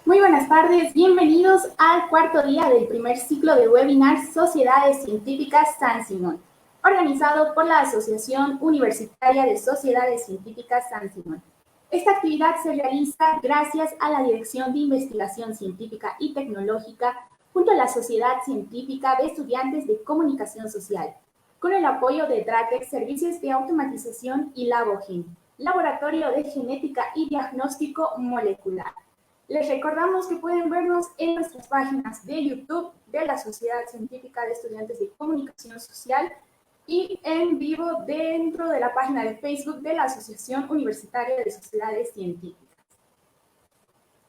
Muy buenas tardes, bienvenidos al cuarto día del primer ciclo de webinar Sociedades Científicas San Simón, organizado por la Asociación Universitaria de Sociedades Científicas San Simón. Esta actividad se realiza gracias a la Dirección de Investigación Científica y Tecnológica junto a la Sociedad Científica de Estudiantes de Comunicación Social, con el apoyo de DRATEC Servicios de Automatización y LaboGen, Laboratorio de Genética y Diagnóstico Molecular. Les recordamos que pueden vernos en nuestras páginas de YouTube de la Sociedad Científica de Estudiantes de Comunicación Social y en vivo dentro de la página de Facebook de la Asociación Universitaria de Sociedades Científicas.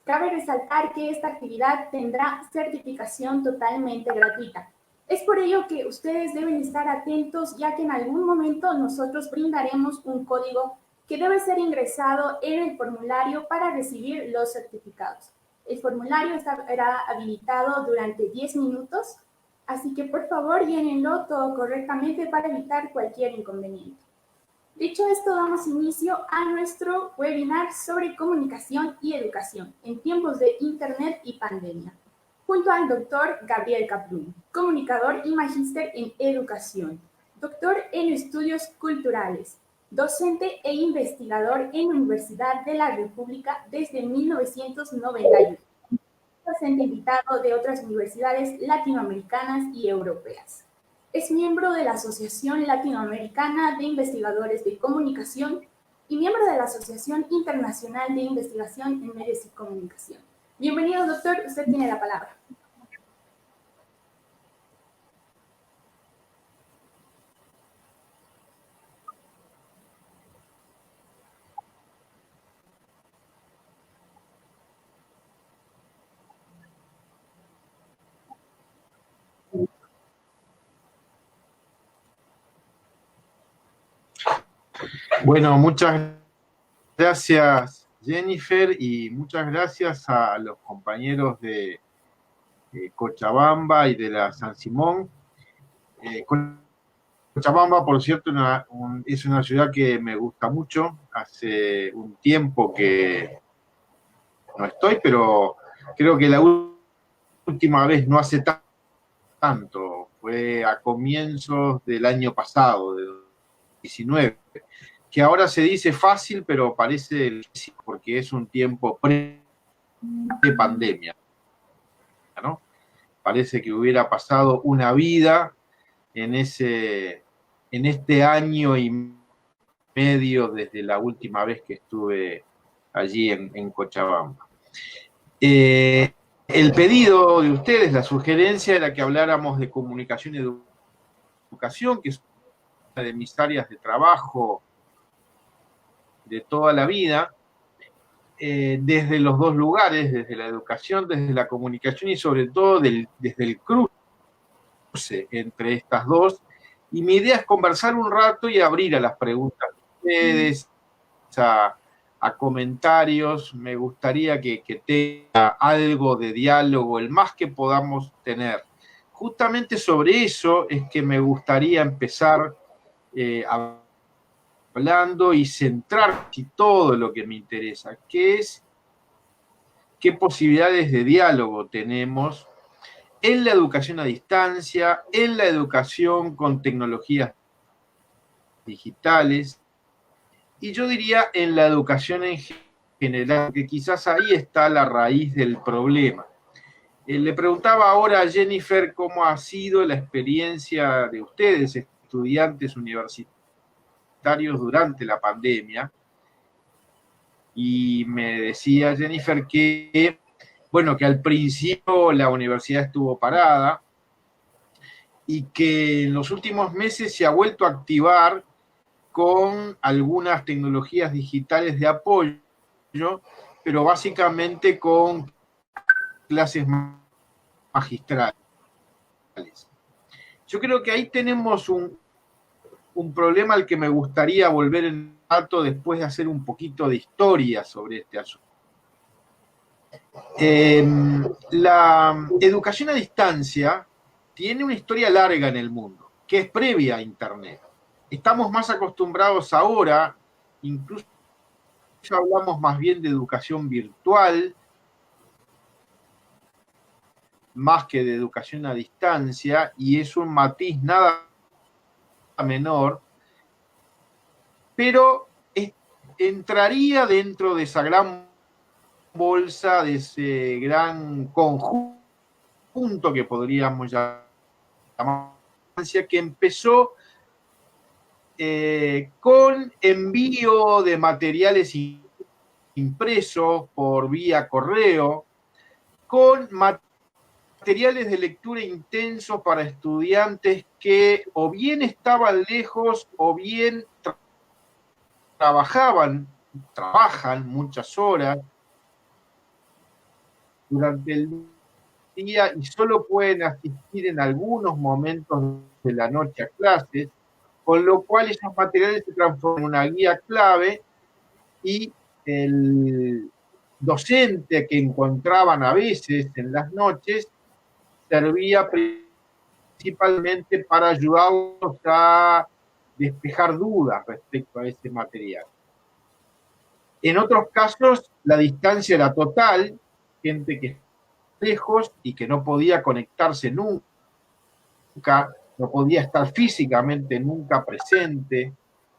Cabe resaltar que esta actividad tendrá certificación totalmente gratuita. Es por ello que ustedes deben estar atentos, ya que en algún momento nosotros brindaremos un código que debe ser ingresado en el formulario para recibir los certificados. El formulario estará habilitado durante 10 minutos, así que por favor llénenlo todo correctamente para evitar cualquier inconveniente. Dicho esto, damos inicio a nuestro webinar sobre comunicación y educación en tiempos de Internet y pandemia, junto al doctor Gabriel Kaplun, comunicador y magíster en educación, doctor en estudios culturales, docente e investigador en la Universidad de la República desde 1991, docente invitado de otras universidades latinoamericanas y europeas. Es miembro de la Asociación Latinoamericana de Investigadores de Comunicación y miembro de la Asociación Internacional de Investigación en Medios y Comunicación. Bienvenido, doctor. Usted tiene la palabra. Bueno, muchas gracias, Jennifer, y muchas gracias a los compañeros de Cochabamba y de la San Simón. Cochabamba, por cierto, es una ciudad que me gusta mucho. Hace un tiempo que no estoy, pero creo que la última vez no hace tanto. Fue a comienzos del año pasado, de 2019. Que ahora se dice fácil, pero parece difícil porque es un tiempo pre-pandemia, ¿no? Parece que hubiera pasado una vida en este año y medio desde la última vez que estuve allí en Cochabamba. El pedido de ustedes, la sugerencia era que habláramos de comunicación y educación, que es una de mis áreas de trabajo de toda la vida, desde los dos lugares, desde la educación, desde la comunicación y sobre todo desde el cruce entre estas dos. Y mi idea es conversar un rato y abrir a las preguntas de ustedes, a comentarios. Me gustaría que tenga algo de diálogo, el más que podamos tener. Justamente sobre eso es que me gustaría empezar hablando y centrar todo lo que me interesa, que es qué posibilidades de diálogo tenemos en la educación a distancia, en la educación con tecnologías digitales, y yo diría en la educación en general, que quizás ahí está la raíz del problema. Le preguntaba ahora a Jennifer cómo ha sido la experiencia de ustedes, estudiantes universitarios, durante la pandemia, y me decía Jennifer que, bueno, que al principio la universidad estuvo parada y que en los últimos meses se ha vuelto a activar con algunas tecnologías digitales de apoyo, pero básicamente con clases magistrales. Yo creo que ahí tenemos un problema al que me gustaría volver en un rato después de hacer un poquito de historia sobre este asunto. La educación a distancia tiene una historia larga en el mundo, que es previa a Internet. Estamos más acostumbrados ahora, incluso hablamos más bien de educación virtual, más que de educación a distancia, y es un matiz nada menor, pero entraría dentro de esa gran bolsa, de ese gran conjunto que podríamos llamar, que empezó con envío de materiales impresos por vía correo, con materiales de lectura intensos para estudiantes que o bien estaban lejos o bien trabajan muchas horas durante el día y solo pueden asistir en algunos momentos de la noche a clases, con lo cual esos materiales se transforman en una guía clave y el docente que encontraban a veces en las noches servía principalmente para ayudarlos a despejar dudas respecto a ese material. En otros casos, la distancia era total, gente que estaba lejos y que no podía conectarse nunca, no podía estar físicamente nunca presente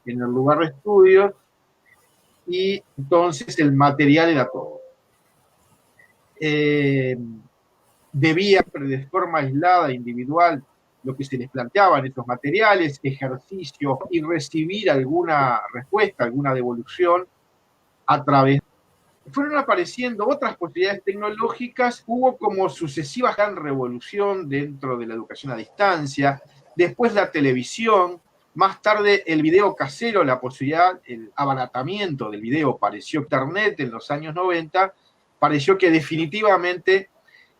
en el lugar de estudio, y entonces el material era todo. Debía, de forma aislada, individual, lo que se les planteaba en estos materiales, ejercicios, y recibir alguna respuesta, alguna devolución a través. Fueron apareciendo otras posibilidades tecnológicas, hubo como sucesiva gran revolución dentro de la educación a distancia, después la televisión, más tarde el video casero, la posibilidad, el abaratamiento del video, pareció Internet en los años 90, pareció que definitivamente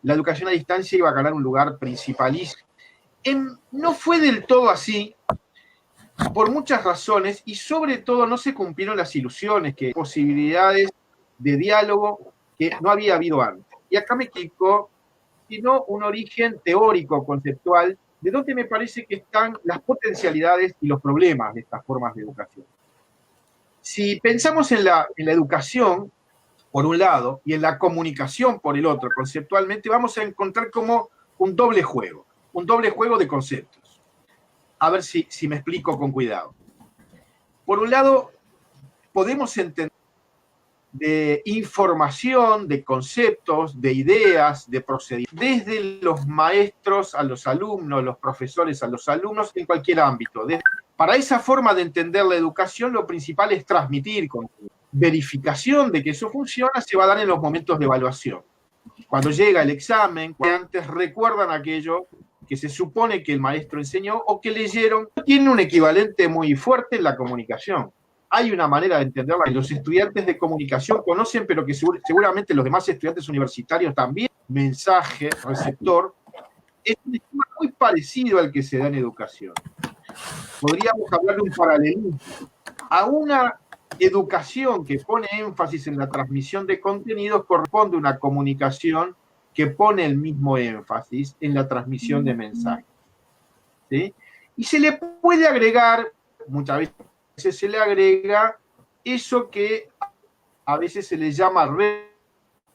la educación a distancia iba a ganar un lugar principalísimo. No fue del todo así, por muchas razones, y sobre todo no se cumplieron las ilusiones, que posibilidades de diálogo que no había habido antes. Y acá me explico, sino un origen teórico, conceptual, de donde me parece que están las potencialidades y los problemas de estas formas de educación. Si pensamos en la educación, por un lado, y en la comunicación, por el otro, conceptualmente, vamos a encontrar como un doble juego de conceptos. A ver si me explico con cuidado. Por un lado, podemos entender de información, de conceptos, de ideas, de procedimientos, desde los maestros a los alumnos, los profesores a los alumnos, en cualquier ámbito. Para esa forma de entender la educación, lo principal es transmitir contenido. Verificación de que eso funciona se va a dar en los momentos de evaluación. Cuando llega el examen, cuando antes recuerdan aquello que se supone que el maestro enseñó o que leyeron, tiene un equivalente muy fuerte en la comunicación. Hay una manera de entenderla que los estudiantes de comunicación conocen, pero que seguramente los demás estudiantes universitarios también. Mensaje, receptor, es un esquema muy parecido al que se da en educación. Podríamos hablar de un paralelismo a una educación que pone énfasis en la transmisión de contenidos, corresponde a una comunicación que pone el mismo énfasis en la transmisión de mensajes. ¿Sí? Y se le puede agregar, muchas veces se le agrega eso que a veces se le llama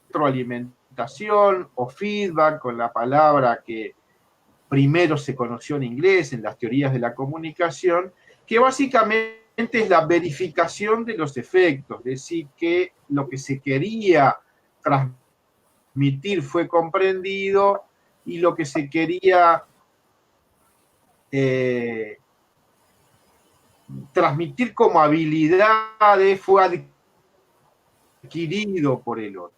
retroalimentación o feedback, con la palabra que primero se conoció en inglés, en las teorías de la comunicación, que básicamente es la verificación de los efectos, es decir, que lo que se quería transmitir fue comprendido y lo que se quería transmitir como habilidades fue adquirido por el otro.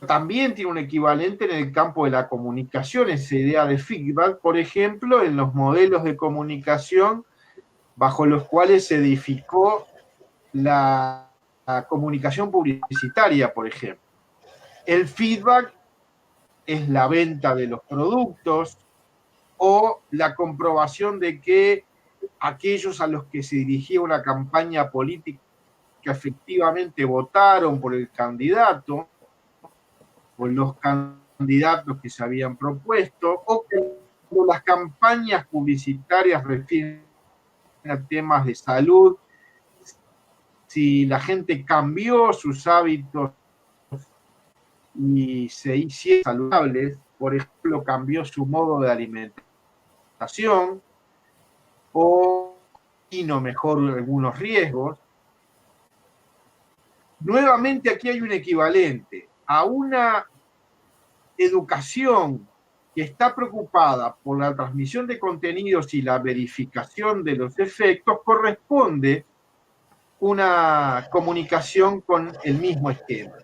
También tiene un equivalente en el campo de la comunicación, esa idea de feedback, por ejemplo, en los modelos de comunicación bajo los cuales se edificó la comunicación publicitaria, por ejemplo. El feedback es la venta de los productos o la comprobación de que aquellos a los que se dirigía una campaña política efectivamente votaron por el candidato, por los candidatos que se habían propuesto, o que las campañas publicitarias refieren a temas de salud, si la gente cambió sus hábitos y se hicieron saludables, por ejemplo, cambió su modo de alimentación o vino mejor algunos riesgos. Nuevamente aquí hay un equivalente a una educación que está preocupada por la transmisión de contenidos y la verificación de los efectos, corresponde una comunicación con el mismo esquema.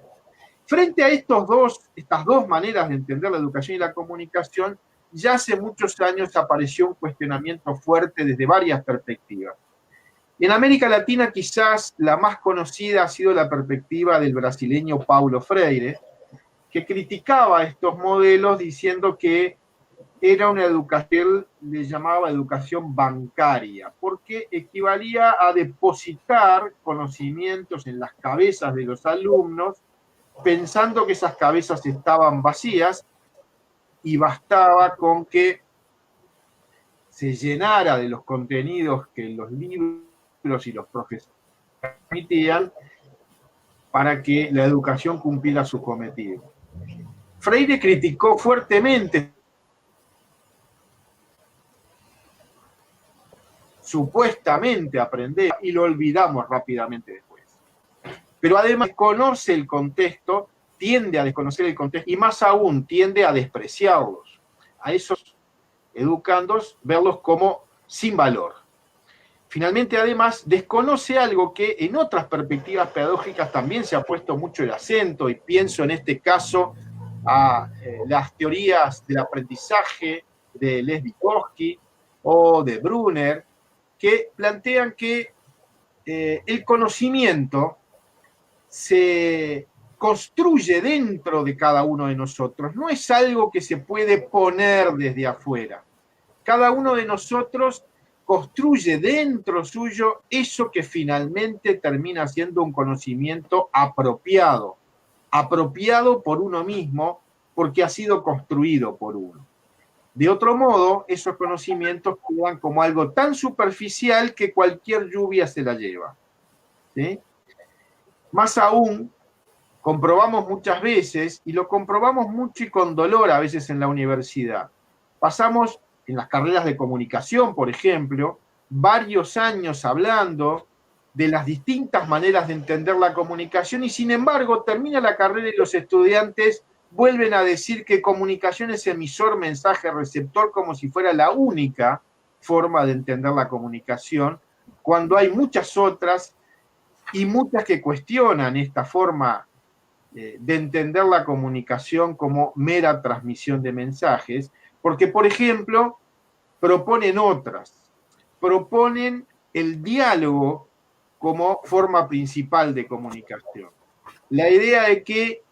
Frente a estas dos maneras de entender la educación y la comunicación, ya hace muchos años apareció un cuestionamiento fuerte desde varias perspectivas. En América Latina quizás la más conocida ha sido la perspectiva del brasileño Paulo Freire, que criticaba estos modelos diciendo que era una educación, le llamaba educación bancaria, porque equivalía a depositar conocimientos en las cabezas de los alumnos, pensando que esas cabezas estaban vacías y bastaba con que se llenara de los contenidos que los libros y los profesores permitían para que la educación cumpliera su cometido. Freire criticó fuertemente supuestamente aprender y lo olvidamos rápidamente después. Pero además desconoce el contexto, tiende a desconocer el contexto y más aún tiende a despreciarlos, a esos educandos, verlos como sin valor. Finalmente, además, desconoce algo que en otras perspectivas pedagógicas también se ha puesto mucho el acento, y pienso en este caso a las teorías del aprendizaje de Les Vygotsky o de Brunner, que plantean que el conocimiento se construye dentro de cada uno de nosotros, no es algo que se puede poner desde afuera. Cada uno de nosotros construye dentro suyo eso que finalmente termina siendo un conocimiento apropiado por uno mismo, porque ha sido construido por uno. De otro modo, esos conocimientos quedan como algo tan superficial que cualquier lluvia se la lleva, ¿sí? Más aún, comprobamos muchas veces, y lo comprobamos mucho y con dolor a veces en la universidad. Pasamos en las carreras de comunicación, por ejemplo, varios años hablando de las distintas maneras de entender la comunicación y sin embargo termina la carrera y los estudiantes vuelven a decir que comunicación es emisor, mensaje, receptor, como si fuera la única forma de entender la comunicación, cuando hay muchas otras y muchas que cuestionan esta forma de entender la comunicación como mera transmisión de mensajes, porque, por ejemplo, proponen otras, proponen el diálogo como forma principal de comunicación. La idea de que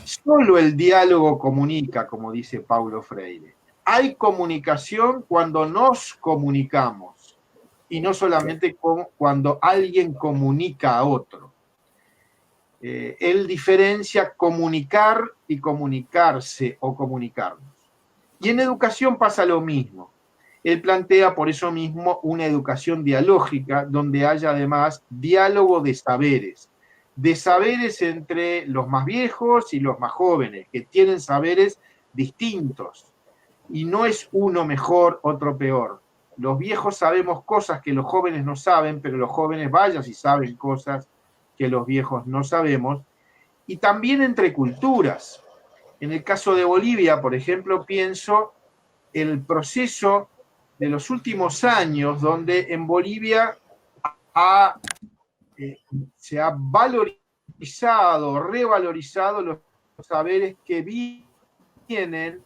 solo el diálogo comunica, como dice Paulo Freire. Hay comunicación cuando nos comunicamos y no solamente cuando alguien comunica a otro. Él diferencia comunicar y comunicarse o comunicarnos. Y en educación pasa lo mismo. Él plantea por eso mismo una educación dialógica donde haya además diálogo de saberes entre los más viejos y los más jóvenes, que tienen saberes distintos. Y no es uno mejor, otro peor. Los viejos sabemos cosas que los jóvenes no saben, pero los jóvenes vaya si saben cosas que los viejos no sabemos. Y también entre culturas. En el caso de Bolivia, por ejemplo, pienso el proceso de los últimos años, donde en Bolivia se ha valorizado, revalorizado los saberes que vienen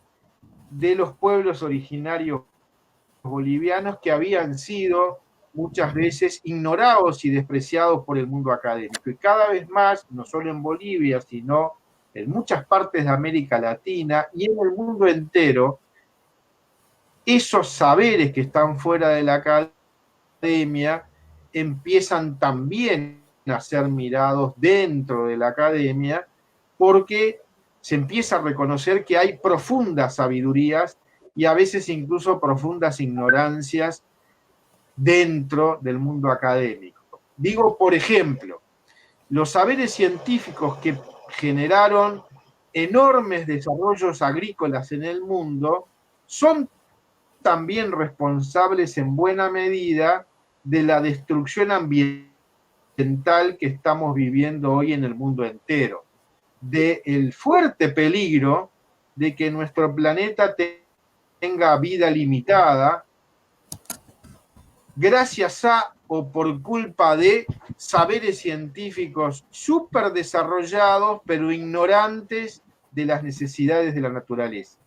de los pueblos originarios bolivianos que habían sido muchas veces ignorados y despreciados por el mundo académico. Y cada vez más, no solo en Bolivia, sino en muchas partes de América Latina y en el mundo entero, esos saberes que están fuera de la academia empiezan también a ser mirados dentro de la academia, porque se empieza a reconocer que hay profundas sabidurías y a veces incluso profundas ignorancias dentro del mundo académico. Digo, por ejemplo, los saberes científicos que generaron enormes desarrollos agrícolas en el mundo son también responsables en buena medida de la destrucción ambiental que estamos viviendo hoy en el mundo entero, del fuerte peligro de que nuestro planeta tenga vida limitada gracias a o por culpa de saberes científicos súper desarrollados, pero ignorantes de las necesidades de la naturaleza.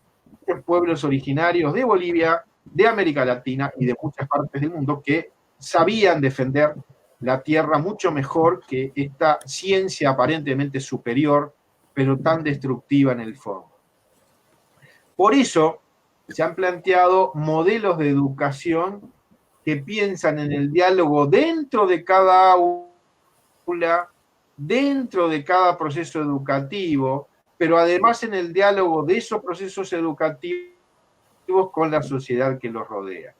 De pueblos originarios de Bolivia, de América Latina y de muchas partes del mundo que sabían defender la tierra mucho mejor que esta ciencia aparentemente superior, pero tan destructiva en el fondo. Por eso se han planteado modelos de educación que piensan en el diálogo dentro de cada aula, dentro de cada proceso educativo, pero además en el diálogo de esos procesos educativos con la sociedad que los rodea.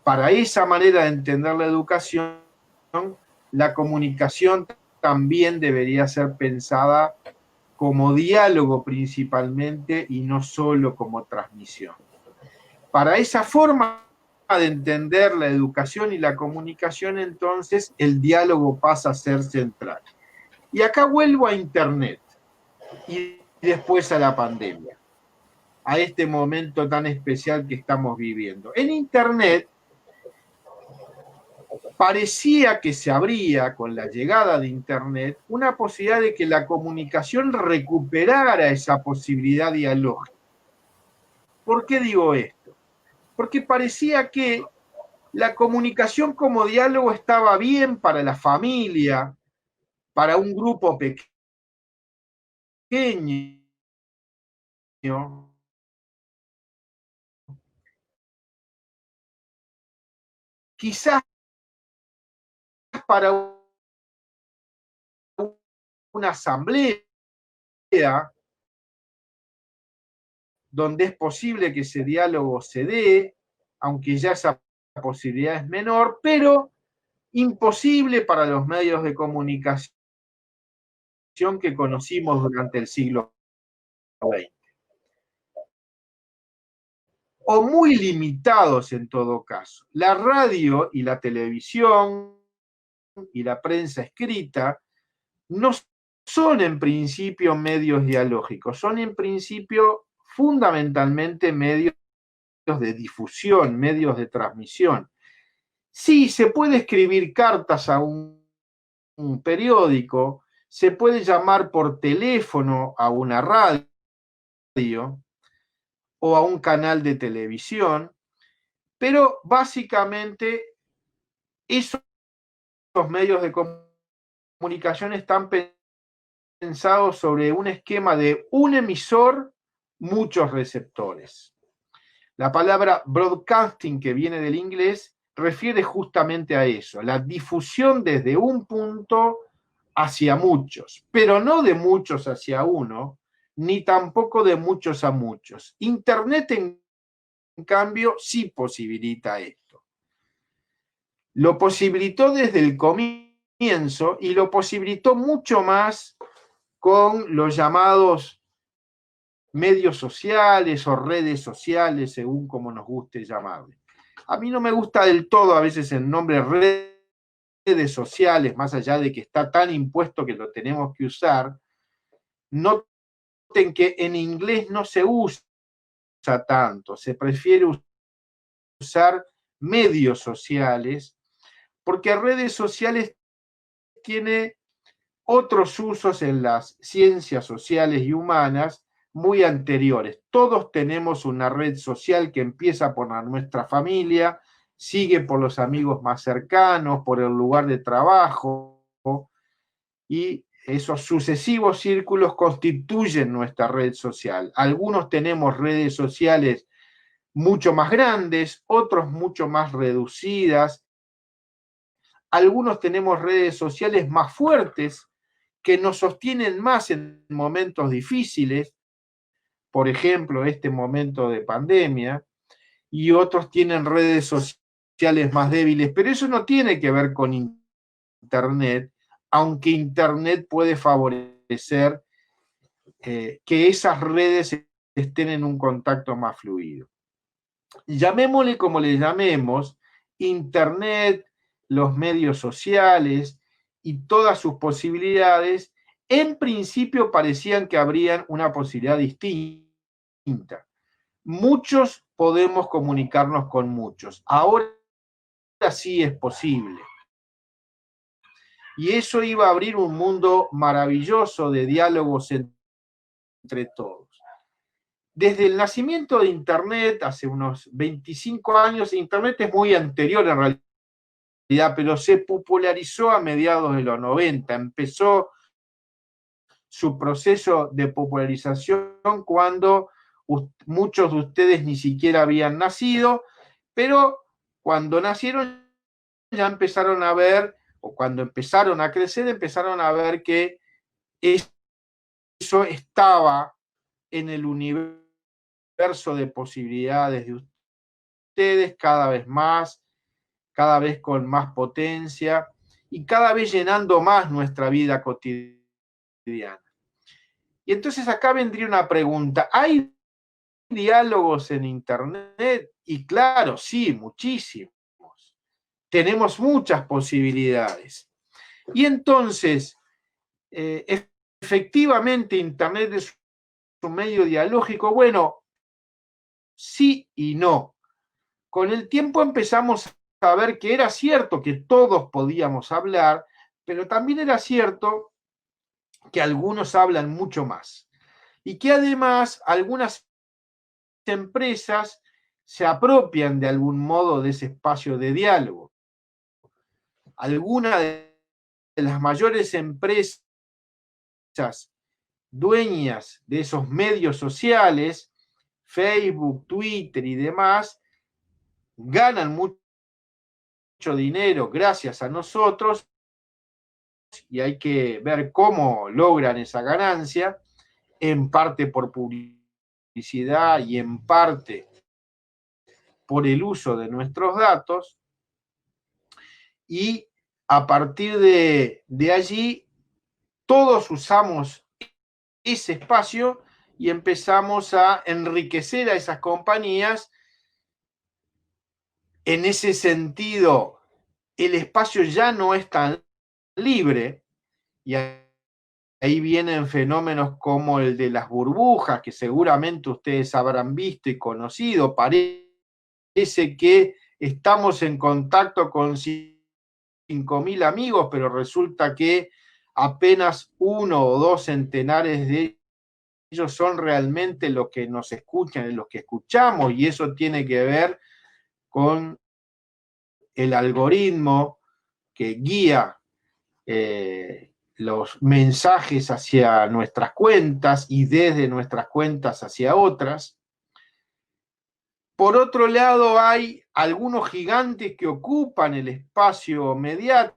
Para esa manera de entender la educación, la comunicación también debería ser pensada como diálogo principalmente y no solo como transmisión. Para esa forma de entender la educación y la comunicación, entonces el diálogo pasa a ser central. Y acá vuelvo a Internet y después a la pandemia, a este momento tan especial que estamos viviendo. En Internet parecía que se abría con la llegada de Internet una posibilidad de que la comunicación recuperara esa posibilidad dialógica. ¿Por qué digo esto? Porque parecía que la comunicación como diálogo estaba bien para la familia, para un grupo pequeño, quizás para una asamblea donde es posible que ese diálogo se dé, aunque ya esa posibilidad es menor, pero imposible para los medios de comunicación que conocimos durante el siglo XX. O muy limitados en todo caso. La radio y la televisión y la prensa escrita no son en principio medios dialógicos, son en principio fundamentalmente medios de difusión, medios de transmisión. Sí, se puede escribir cartas a un periódico, se puede llamar por teléfono a una radio o a un canal de televisión, pero básicamente esos medios de comunicación están pensados sobre un esquema de un emisor, muchos receptores. La palabra broadcasting, que viene del inglés, refiere justamente a eso, la difusión desde un punto hacia muchos, pero no de muchos hacia uno, ni tampoco de muchos a muchos. Internet, en cambio, sí posibilita esto. Lo posibilitó desde el comienzo y lo posibilitó mucho más con los llamados medios sociales o redes sociales, según como nos guste llamarle. A mí no me gusta del todo a veces el nombre redes sociales, más allá de que está tan impuesto que lo tenemos que usar. Noten que en inglés no se usa tanto, se prefiere usar medios sociales, porque redes sociales tiene otros usos en las ciencias sociales y humanas muy anteriores. Todos tenemos una red social que empieza por nuestra familia, sigue por los amigos más cercanos, por el lugar de trabajo, y esos sucesivos círculos constituyen nuestra red social. Algunos tenemos redes sociales mucho más grandes, otros mucho más reducidas. Algunos tenemos redes sociales más fuertes que nos sostienen más en momentos difíciles, por ejemplo, este momento de pandemia, y otros tienen redes sociales más débiles, pero eso no tiene que ver con Internet, aunque Internet puede favorecer que esas redes estén en un contacto más fluido. Llamémosle como le llamemos, Internet, los medios sociales y todas sus posibilidades, en principio parecían que habrían una posibilidad distinta. Muchos podemos comunicarnos con muchos. Ahora sí es posible. Y eso iba a abrir un mundo maravilloso de diálogos entre todos. Desde el nacimiento de Internet, hace unos 25 años, Internet es muy anterior en realidad, pero se popularizó a mediados de los 90. Empezó su proceso de popularización cuando muchos de ustedes ni siquiera habían nacido, pero cuando nacieron ya empezaron a ver, o cuando empezaron a crecer, empezaron a ver que eso estaba en el universo de posibilidades de ustedes cada vez más, cada vez con más potencia y cada vez llenando más nuestra vida cotidiana. Y entonces acá vendría una pregunta, ¿hay diálogos en Internet? Y claro, sí, muchísimos. Tenemos muchas posibilidades. Y entonces, efectivamente, Internet es un medio dialógico. Bueno, sí y no. Con el tiempo empezamos a ver que era cierto que todos podíamos hablar, pero también era cierto que algunos hablan mucho más. Y que además algunas empresas se apropian de algún modo de ese espacio de diálogo. Algunas de las mayores empresas dueñas de esos medios sociales, Facebook, Twitter y demás, ganan mucho dinero gracias a nosotros y hay que ver cómo logran esa ganancia, en parte por publicidad y en parte por el uso de nuestros datos, y a partir de allí todos usamos ese espacio y empezamos a enriquecer a esas compañías. En ese sentido, el espacio ya no es tan libre y ahí vienen fenómenos como el de las burbujas, que seguramente ustedes habrán visto y conocido. Parece que estamos en contacto con 5.000 amigos, pero resulta que apenas 1 o 2 centenares de ellos son realmente los que nos escuchan, los que escuchamos, y eso tiene que ver con el algoritmo que guía los mensajes hacia nuestras cuentas y desde nuestras cuentas hacia otras. Por otro lado, hay algunos gigantes que ocupan el espacio mediático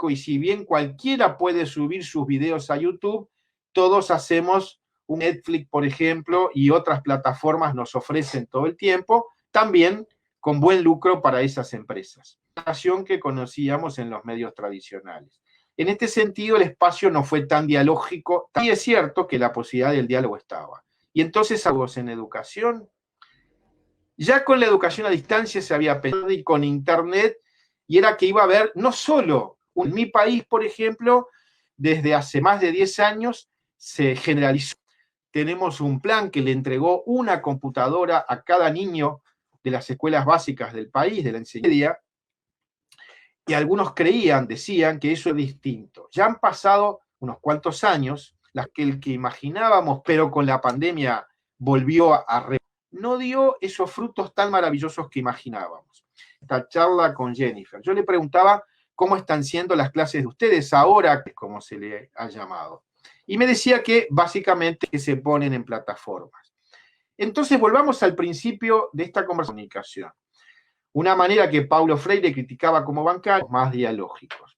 y si bien cualquiera puede subir sus videos a YouTube, todos hacemos un Netflix, por ejemplo, y otras plataformas nos ofrecen todo el tiempo, también con buen lucro para esas empresas. Una que conocíamos en los medios tradicionales. En este sentido, el espacio no fue tan dialógico, y es cierto que la posibilidad del diálogo estaba. Y entonces, algo en educación. Ya con la educación a distancia se había pensado y con Internet, y era que iba a haber no solo, en mi país, por ejemplo, desde hace más de 10 años se generalizó. Tenemos un plan que le entregó una computadora a cada niño de las escuelas básicas del país, de la enseñanza, y algunos decían que eso es distinto. Ya han pasado unos cuantos años, las que el que imaginábamos, pero con la pandemia volvió a no dio esos frutos tan maravillosos que imaginábamos. Esta charla con Jennifer. Yo le preguntaba cómo están siendo las clases de ustedes ahora, como se le ha llamado. Y me decía que básicamente se ponen en plataformas. Entonces volvamos al principio de esta comunicación. Una manera que Paulo Freire criticaba como bancarios, más dialógicos.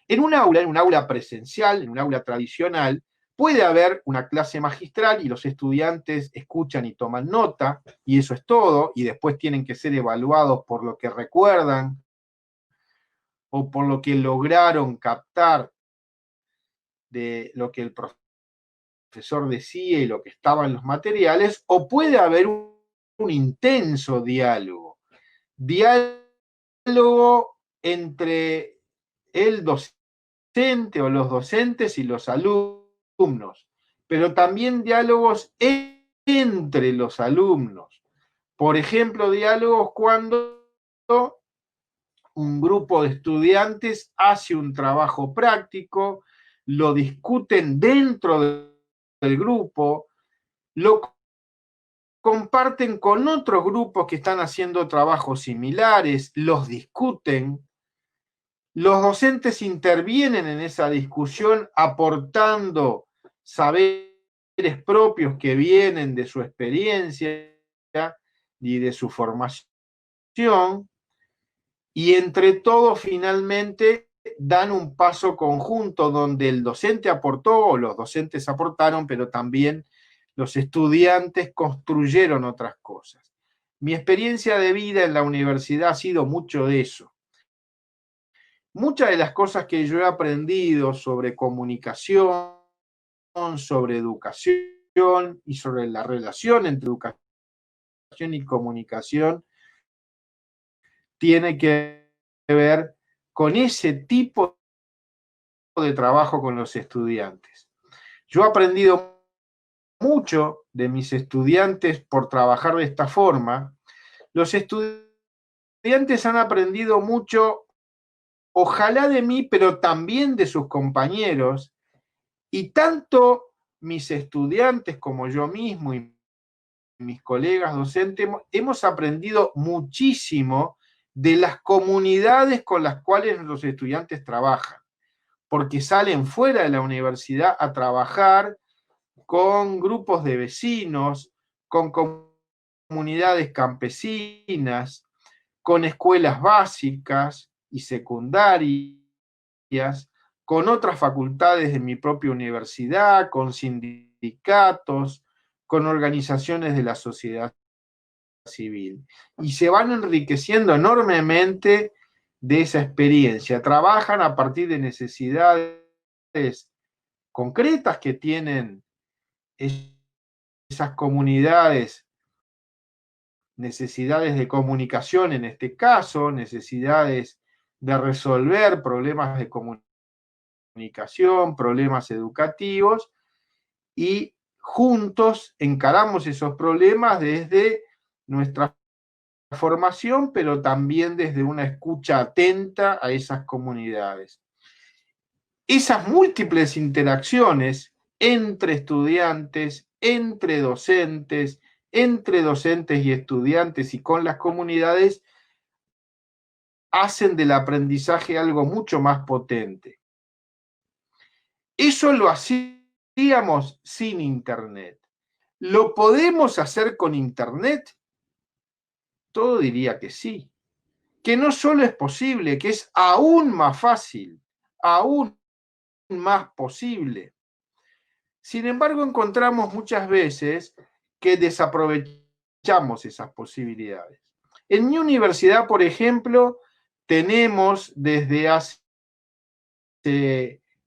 En un aula presencial, en un aula tradicional, puede haber una clase magistral y los estudiantes escuchan y toman nota, y eso es todo, y después tienen que ser evaluados por lo que recuerdan o por lo que lograron captar de lo que el profesor decía y lo que estaba en los materiales, o puede haber un intenso diálogo entre el docente o los docentes y los alumnos, pero también diálogos entre los alumnos. Por ejemplo, diálogos cuando un grupo de estudiantes hace un trabajo práctico, lo discuten dentro del grupo, lo comparten con otros grupos que están haciendo trabajos similares, los discuten. Los docentes intervienen en esa discusión aportando saberes propios que vienen de su experiencia y de su formación, y entre todos finalmente dan un paso conjunto donde el docente aportó, o los docentes aportaron, pero también los estudiantes construyeron otras cosas. Mi experiencia de vida en la universidad ha sido mucho de eso. Muchas de las cosas que yo he aprendido sobre comunicación, sobre educación y sobre la relación entre educación y comunicación tiene que ver con ese tipo de trabajo con los estudiantes. Yo he aprendido mucho de mis estudiantes por trabajar de esta forma. Los estudiantes han aprendido mucho, ojalá de mí, pero también de sus compañeros, y tanto mis estudiantes como yo mismo y mis colegas docentes hemos aprendido muchísimo de las comunidades con las cuales los estudiantes trabajan, porque salen fuera de la universidad a trabajar con grupos de vecinos, con comunidades campesinas, con escuelas básicas y secundarias, con otras facultades de mi propia universidad, con sindicatos, con organizaciones de la sociedad civil. Y se van enriqueciendo enormemente de esa experiencia. Trabajan a partir de necesidades concretas que tienen esas comunidades, necesidades de comunicación en este caso, necesidades de resolver problemas de comunicación, problemas educativos, y juntos encaramos esos problemas desde nuestra formación, pero también desde una escucha atenta a esas comunidades. Esas múltiples interacciones entre estudiantes, entre docentes y estudiantes y con las comunidades hacen del aprendizaje algo mucho más potente. Eso lo hacíamos sin Internet. ¿Lo podemos hacer con Internet? Todo diría que sí. Que no solo es posible, que es aún más fácil, aún más posible. Sin embargo, encontramos muchas veces que desaprovechamos esas posibilidades. En mi universidad, por ejemplo, tenemos desde hace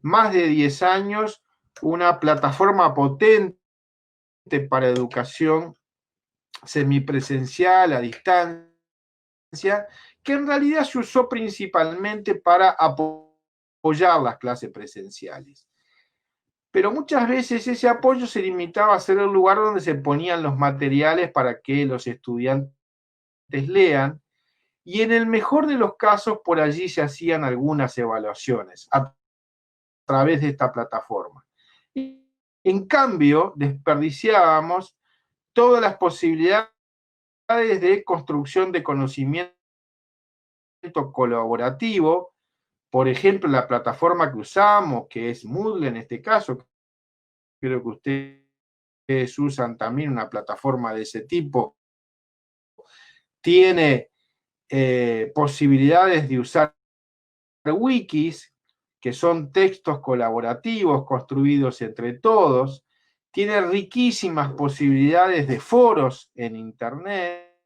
más de 10 años una plataforma potente para educación semipresencial, a distancia, que en realidad se usó principalmente para apoyar las clases presenciales. Pero muchas veces ese apoyo se limitaba a ser el lugar donde se ponían los materiales para que los estudiantes lean, y en el mejor de los casos por allí se hacían algunas evaluaciones a través de esta plataforma. En cambio, desperdiciábamos todas las posibilidades de construcción de conocimiento colaborativo. Por ejemplo, la plataforma que usamos, que es Moodle en este caso, creo que ustedes usan también una plataforma de ese tipo, tiene posibilidades de usar wikis, que son textos colaborativos construidos entre todos, tiene riquísimas posibilidades de foros en Internet.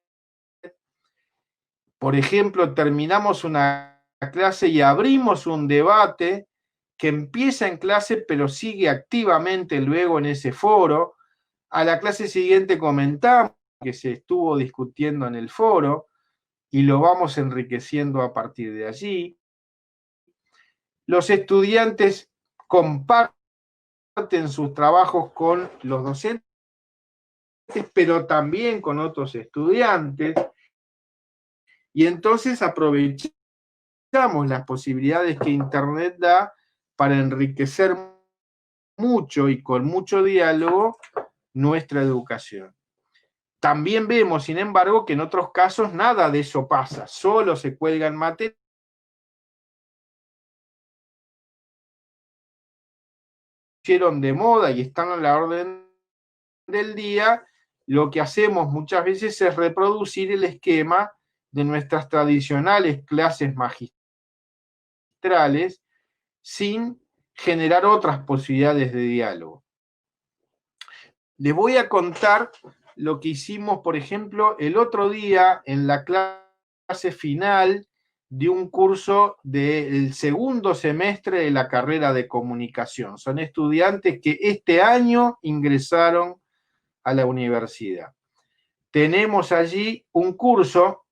Por ejemplo, terminamos una clase y abrimos un debate que empieza en clase pero sigue activamente luego en ese foro. A la clase siguiente comentamos que se estuvo discutiendo en el foro y lo vamos enriqueciendo a partir de allí. Los estudiantes comparten sus trabajos con los docentes, pero también con otros estudiantes, y entonces aprovechamos las posibilidades que Internet da para enriquecer mucho y con mucho diálogo nuestra educación. También vemos, sin embargo, que en otros casos nada de eso pasa, solo se cuelgan materias de moda y están a la orden del día. Lo que hacemos muchas veces es reproducir el esquema de nuestras tradicionales clases magistrales sin generar otras posibilidades de diálogo. Les voy a contar lo que hicimos, por ejemplo, el otro día en la clase final de un curso del segundo semestre de la carrera de comunicación. Son estudiantes que este año ingresaron a la universidad. Tenemos allí un curso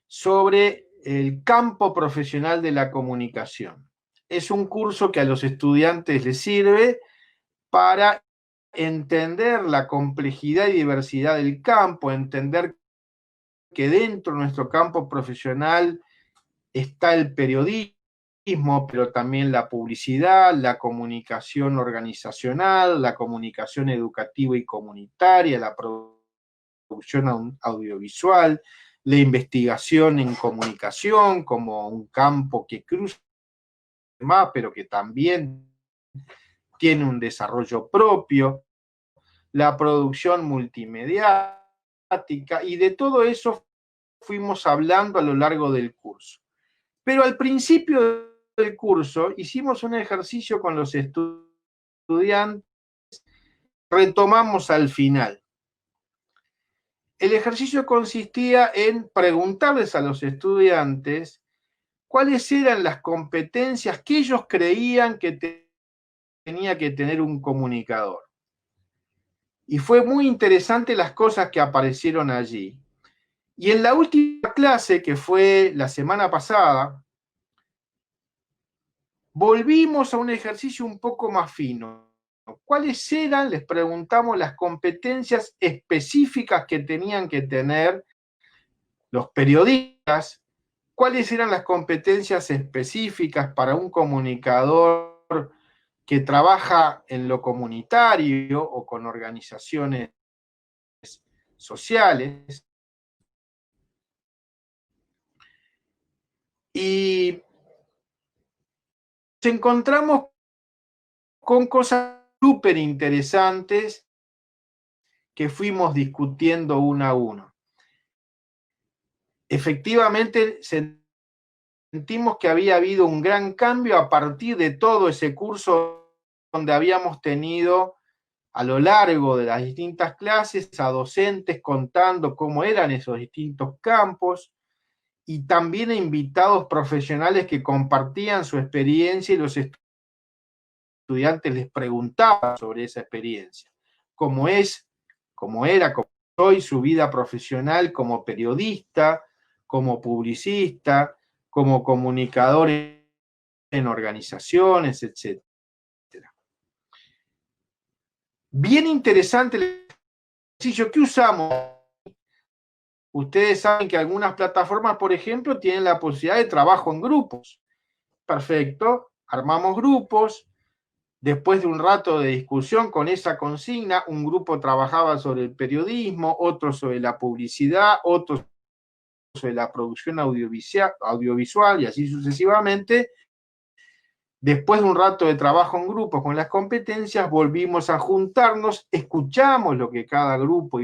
sobre el campo profesional de la comunicación. Es un curso que a los estudiantes les sirve para entender la complejidad y diversidad del campo, entender que dentro de nuestro campo profesional está el periodismo, pero también la publicidad, la comunicación organizacional, la comunicación educativa y comunitaria, la producción audiovisual, la investigación en comunicación como un campo que cruza más, pero que también tiene un desarrollo propio, la producción multimediática, y de todo eso fuimos hablando a lo largo del curso. Pero al principio del curso hicimos un ejercicio con los estudiantes, retomamos al final. El ejercicio consistía en preguntarles a los estudiantes cuáles eran las competencias que ellos creían que tenía que tener un comunicador. Y fue muy interesante las cosas que aparecieron allí. Y en la última clase, que fue la semana pasada, volvimos a un ejercicio un poco más fino. ¿Cuáles eran, les preguntamos, las competencias específicas que tenían que tener los periodistas? ¿Cuáles eran las competencias específicas para un comunicador que trabaja en lo comunitario o con organizaciones sociales? Y nos encontramos con cosas súper interesantes que fuimos discutiendo uno a uno. Efectivamente, sentimos que había habido un gran cambio a partir de todo ese curso donde habíamos tenido a lo largo de las distintas clases a docentes contando cómo eran esos distintos campos, y también a invitados profesionales que compartían su experiencia y los estudiantes les preguntaban sobre esa experiencia, cómo era, cómo soy, su vida profesional como periodista, como publicista, como comunicador en organizaciones, etc. Bien interesante el ejercicio que usamos. Ustedes saben que algunas plataformas, por ejemplo, tienen la posibilidad de trabajo en grupos. Perfecto, armamos grupos. Después de un rato de discusión con esa consigna, un grupo trabajaba sobre el periodismo, otro sobre la publicidad, otro sobre la producción audiovisual y así sucesivamente. Después de un rato de trabajo en grupos con las competencias, volvimos a juntarnos, escuchamos lo que cada grupo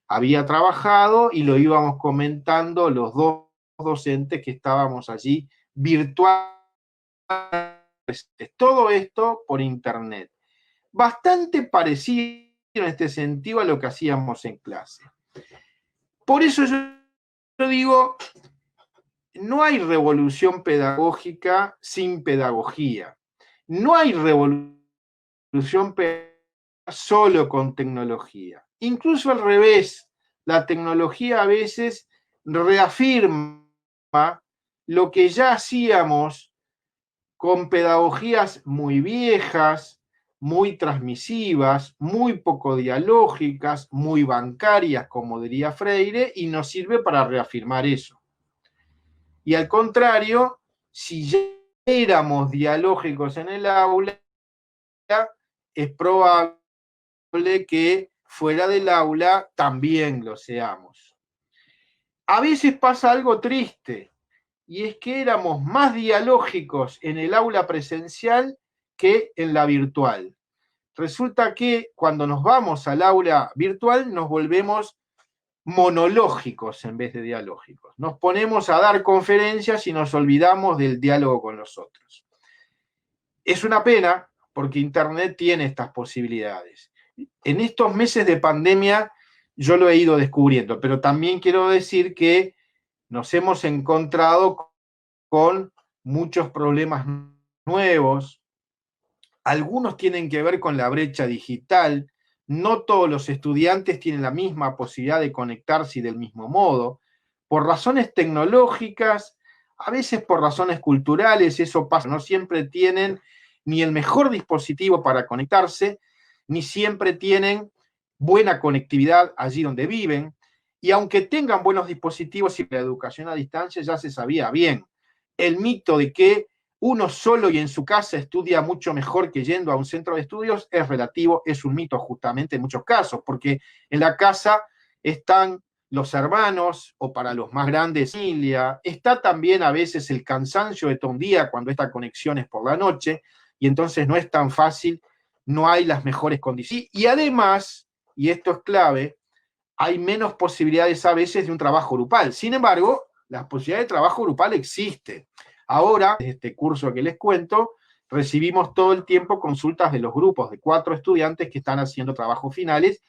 había trabajado y lo íbamos comentando los dos docentes que estábamos allí virtualmente. Todo esto por internet. Bastante parecido en este sentido a lo que hacíamos en clase. Por eso yo digo, no hay revolución pedagógica sin pedagogía. No hay revolución pedagógica solo con tecnología. Incluso al revés, la tecnología a veces reafirma lo que ya hacíamos con pedagogías muy viejas, muy transmisivas, muy poco dialógicas, muy bancarias, como diría Freire, y nos sirve para reafirmar eso. Y al contrario, si ya éramos dialógicos en el aula, es probable que fuera del aula también lo seamos. A veces pasa algo triste, y es que éramos más dialógicos en el aula presencial que en la virtual. Resulta que cuando nos vamos al aula virtual nos volvemos monológicos en vez de dialógicos. Nos ponemos a dar conferencias y nos olvidamos del diálogo con los otros. Es una pena porque Internet tiene estas posibilidades. En estos meses de pandemia yo lo he ido descubriendo, pero también quiero decir que nos hemos encontrado con muchos problemas nuevos. Algunos tienen que ver con la brecha digital. No todos los estudiantes tienen la misma posibilidad de conectarse y del mismo modo. Por razones tecnológicas, a veces por razones culturales, eso pasa. No siempre tienen ni el mejor dispositivo para conectarse, ni siempre tienen buena conectividad allí donde viven. Y aunque tengan buenos dispositivos y la educación a distancia ya se sabía bien, el mito de que uno solo y en su casa estudia mucho mejor que yendo a un centro de estudios es relativo, es un mito justamente en muchos casos, porque en la casa están los hermanos, o para los más grandes, familia, está también a veces el cansancio de todo un día cuando esta conexión es por la noche, y entonces no es tan fácil, no hay las mejores condiciones. Y además, y esto es clave, hay menos posibilidades a veces de un trabajo grupal. Sin embargo, las posibilidades de trabajo grupal existen. Ahora, en este curso que les cuento, recibimos todo el tiempo consultas de los grupos de 4 estudiantes que están haciendo trabajos finales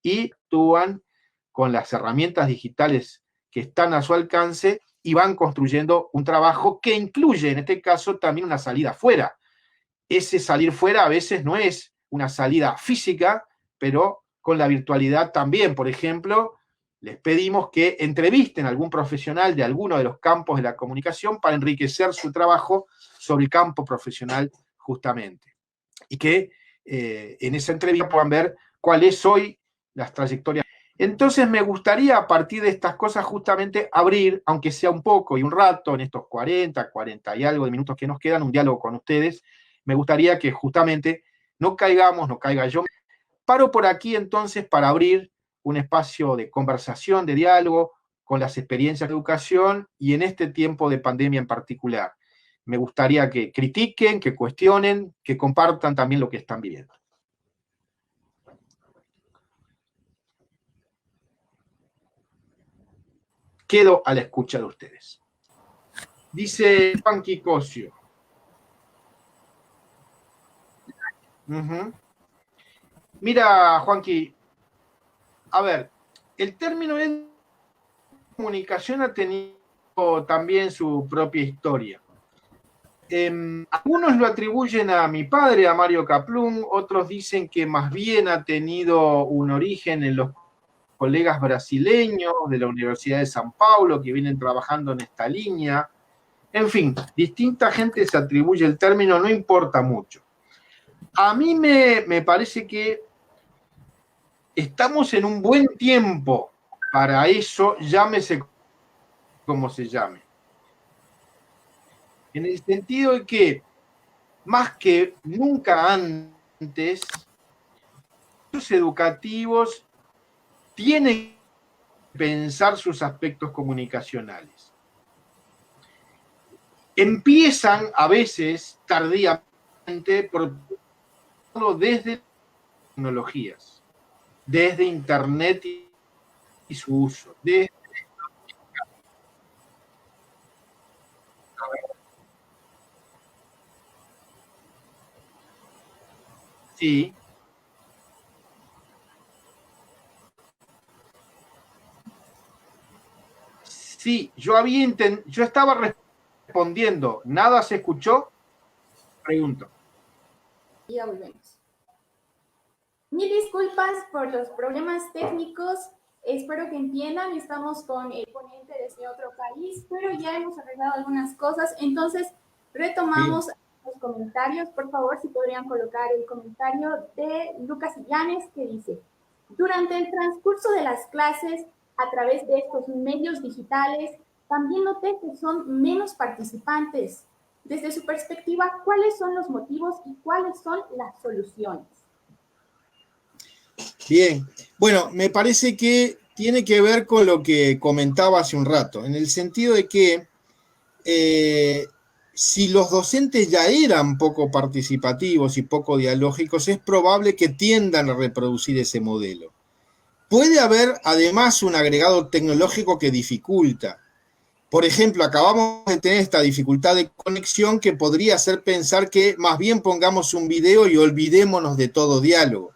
y actúan con las herramientas digitales que están a su alcance y van construyendo un trabajo que incluye, en este caso, también una salida fuera. Ese salir fuera a veces no es una salida física, pero con la virtualidad también. Por ejemplo, les pedimos que entrevisten a algún profesional de alguno de los campos de la comunicación para enriquecer su trabajo sobre el campo profesional justamente. Y que en esa entrevista puedan ver cuál es hoy las trayectorias. Entonces me gustaría a partir de estas cosas justamente abrir, aunque sea un poco y un rato, en estos 40 y algo de minutos que nos quedan, un diálogo con ustedes. Me gustaría que justamente no caiga yo. Paro por aquí entonces para abrir un espacio de conversación, de diálogo con las experiencias de educación y en este tiempo de pandemia en particular. Me gustaría que critiquen, que cuestionen, que compartan también lo que están viviendo. Quedo a la escucha de ustedes. Dice Juan Quicosio. Mira, Juanqui, a ver, el término de comunicación ha tenido también su propia historia. Algunos lo atribuyen a mi padre, a Mario Kaplún, otros dicen que más bien ha tenido un origen en los colegas brasileños de la Universidad de San Paulo que vienen trabajando en esta línea. En fin, distinta gente se atribuye el término, no importa mucho. A mí me parece que estamos en un buen tiempo para eso, llámese como se llame. En el sentido de que, más que nunca antes, los educativos tienen que pensar sus aspectos comunicacionales. Empiezan a veces tardíamente por desde tecnologías, desde Internet y su uso, desde sí, Sí, yo estaba respondiendo, ¿nada se escuchó? Pregunto. Ya volvemos. Mil disculpas por los problemas técnicos. Espero que entiendan, estamos con el ponente desde otro país, pero ya hemos arreglado algunas cosas. Entonces, retomamos los comentarios. Por favor, si podrían colocar el comentario de Lucas Illanes, que dice: durante el transcurso de las clases, a través de estos medios digitales, también noté que son menos participantes. Desde su perspectiva, ¿cuáles son los motivos y cuáles son las soluciones? Bien, bueno, me parece que tiene que ver con lo que comentaba hace un rato, en el sentido de que si los docentes ya eran poco participativos y poco dialógicos, es probable que tiendan a reproducir ese modelo. Puede haber además un agregado tecnológico que dificulta. Por ejemplo, acabamos de tener esta dificultad de conexión que podría hacer pensar que más bien pongamos un video y olvidémonos de todo diálogo.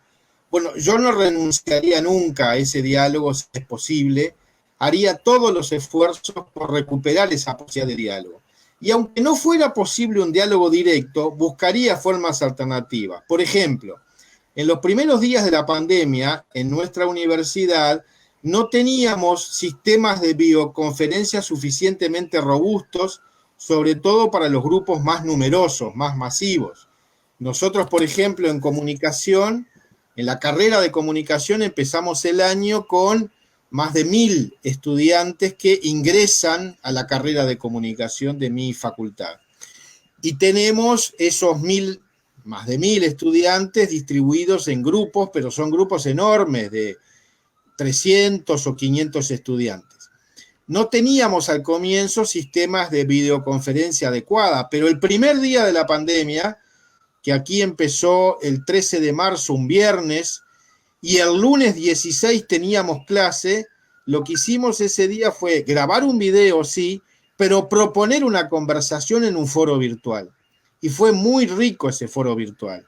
Bueno, yo no renunciaría nunca a ese diálogo si es posible, haría todos los esfuerzos por recuperar esa posibilidad de diálogo. Y aunque no fuera posible un diálogo directo, buscaría formas alternativas. Por ejemplo, en los primeros días de la pandemia, en nuestra universidad, no teníamos sistemas de videoconferencia suficientemente robustos, sobre todo para los grupos más numerosos, más masivos. Nosotros, por ejemplo, en comunicación, en la carrera de comunicación empezamos el año con más de 1000 estudiantes que ingresan a la carrera de comunicación de mi facultad. Y tenemos esos más de 1000 estudiantes distribuidos en grupos, pero son grupos enormes de 300 o 500 estudiantes. No teníamos al comienzo sistemas de videoconferencia adecuada, pero el primer día de la pandemia, que aquí empezó el 13 de marzo, un viernes, y el lunes 16 teníamos clase, lo que hicimos ese día fue grabar un video, sí, pero proponer una conversación en un foro virtual. Y fue muy rico ese foro virtual.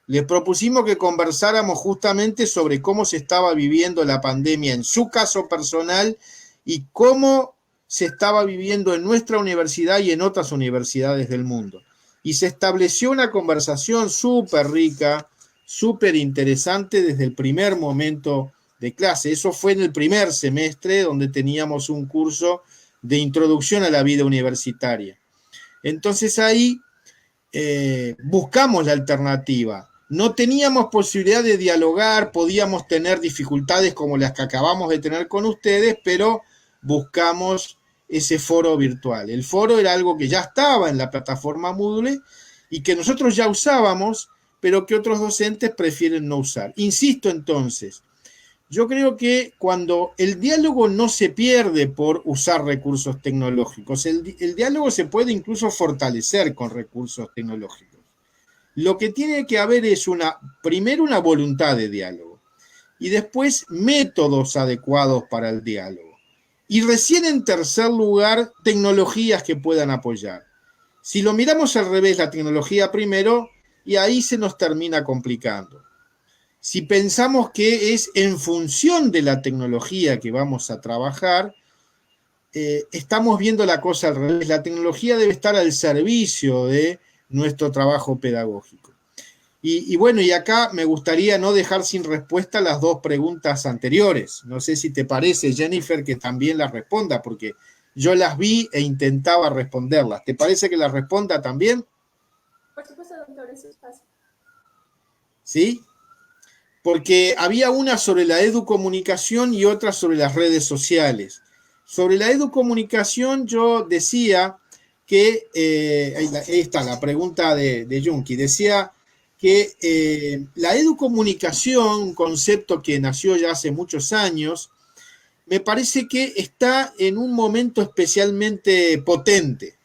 Les propusimos que conversáramos justamente sobre cómo se estaba viviendo la pandemia en su caso personal y cómo se estaba viviendo en nuestra universidad y en otras universidades del mundo. Y se estableció una conversación súper rica, súper interesante desde el primer momento de clase. Eso fue en el primer semestre, donde teníamos un curso de introducción a la vida universitaria. Entonces ahí buscamos la alternativa. No teníamos posibilidad de dialogar, podíamos tener dificultades como las que acabamos de tener con ustedes, pero buscamos ese foro virtual. El foro era algo que ya estaba en la plataforma Moodle y que nosotros ya usábamos, pero que otros docentes prefieren no usar. Insisto entonces, yo creo que cuando el diálogo no se pierde por usar recursos tecnológicos, el diálogo se puede incluso fortalecer con recursos tecnológicos. Lo que tiene que haber es primero una voluntad de diálogo y después métodos adecuados para el diálogo. Y recién en tercer lugar, tecnologías que puedan apoyar. Si lo miramos al revés, la tecnología primero, y ahí se nos termina complicando. Si pensamos que es en función de la tecnología que vamos a trabajar, estamos viendo la cosa al revés. La tecnología debe estar al servicio de nuestro trabajo pedagógico. Y bueno, y acá me gustaría no dejar sin respuesta las dos preguntas anteriores. No sé si te parece, Jennifer, que también las responda, porque yo las vi e intentaba responderlas. ¿Te parece que las responda también? Por supuesto, doctor, eso es fácil. ¿Sí? Porque había una sobre la educomunicación y otra sobre las redes sociales. Sobre la educomunicación yo decía que, ahí está la pregunta de Junki, decía que la educomunicación, un concepto que nació ya hace muchos años, me parece que está en un momento especialmente potente,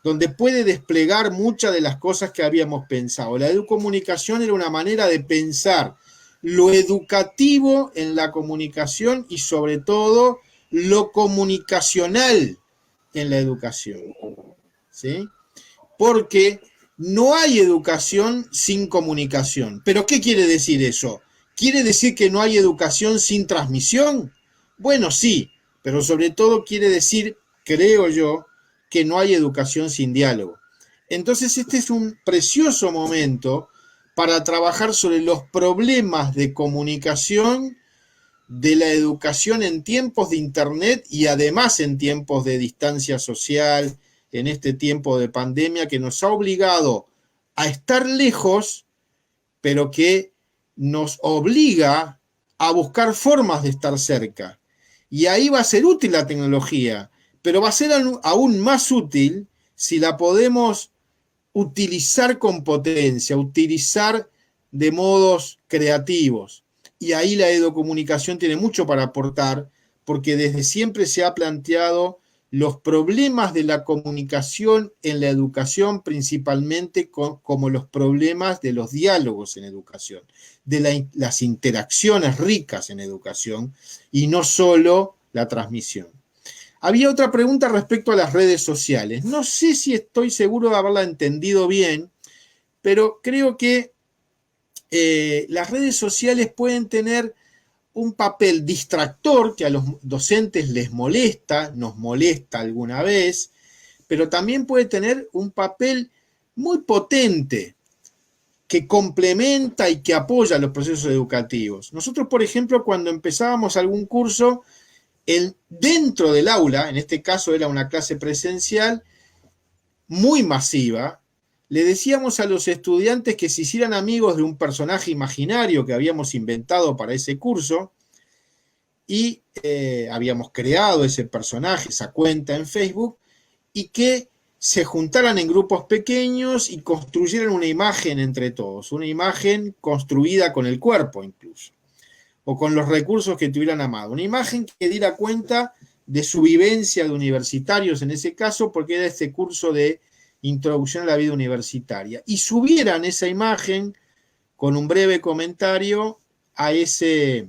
donde puede desplegar muchas de las cosas que habíamos pensado. La educomunicación era una manera de pensar lo educativo en la comunicación y sobre todo lo comunicacional en la educación, ¿sí? Porque no hay educación sin comunicación. ¿Pero qué quiere decir eso? ¿Quiere decir que no hay educación sin transmisión? Bueno, sí, pero sobre todo quiere decir creo yo, que no hay educación sin diálogo. Entonces este es un precioso momento para trabajar sobre los problemas de comunicación de la educación en tiempos de Internet y además en tiempos de distancia social, en este tiempo de pandemia que nos ha obligado a estar lejos, pero que nos obliga a buscar formas de estar cerca. Y ahí va a ser útil la tecnología, pero va a ser aún más útil si la podemos utilizar con potencia, utilizar de modos creativos. Y ahí la educomunicación tiene mucho para aportar, porque desde siempre se ha planteado los problemas de la comunicación en la educación, principalmente como los problemas de los diálogos en educación, de las interacciones ricas en educación, y no solo la transmisión. Había otra pregunta respecto a las redes sociales. No sé si estoy seguro de haberla entendido bien, pero creo que las redes sociales pueden tener un papel distractor que a los docentes les molesta, nos molesta alguna vez, pero también puede tener un papel muy potente que complementa y que apoya los procesos educativos. Nosotros, por ejemplo, cuando empezábamos algún curso, dentro del aula, en este caso era una clase presencial muy masiva, le decíamos a los estudiantes que se hicieran amigos de un personaje imaginario que habíamos inventado para ese curso y habíamos creado ese personaje, esa cuenta en Facebook, y que se juntaran en grupos pequeños y construyeran una imagen entre todos, una imagen construida con el cuerpo incluso, o con los recursos que tuvieran a mano, una imagen que diera cuenta de su vivencia de universitarios en ese caso, porque era este curso de Introducción a la vida universitaria, y subieran esa imagen con un breve comentario a ese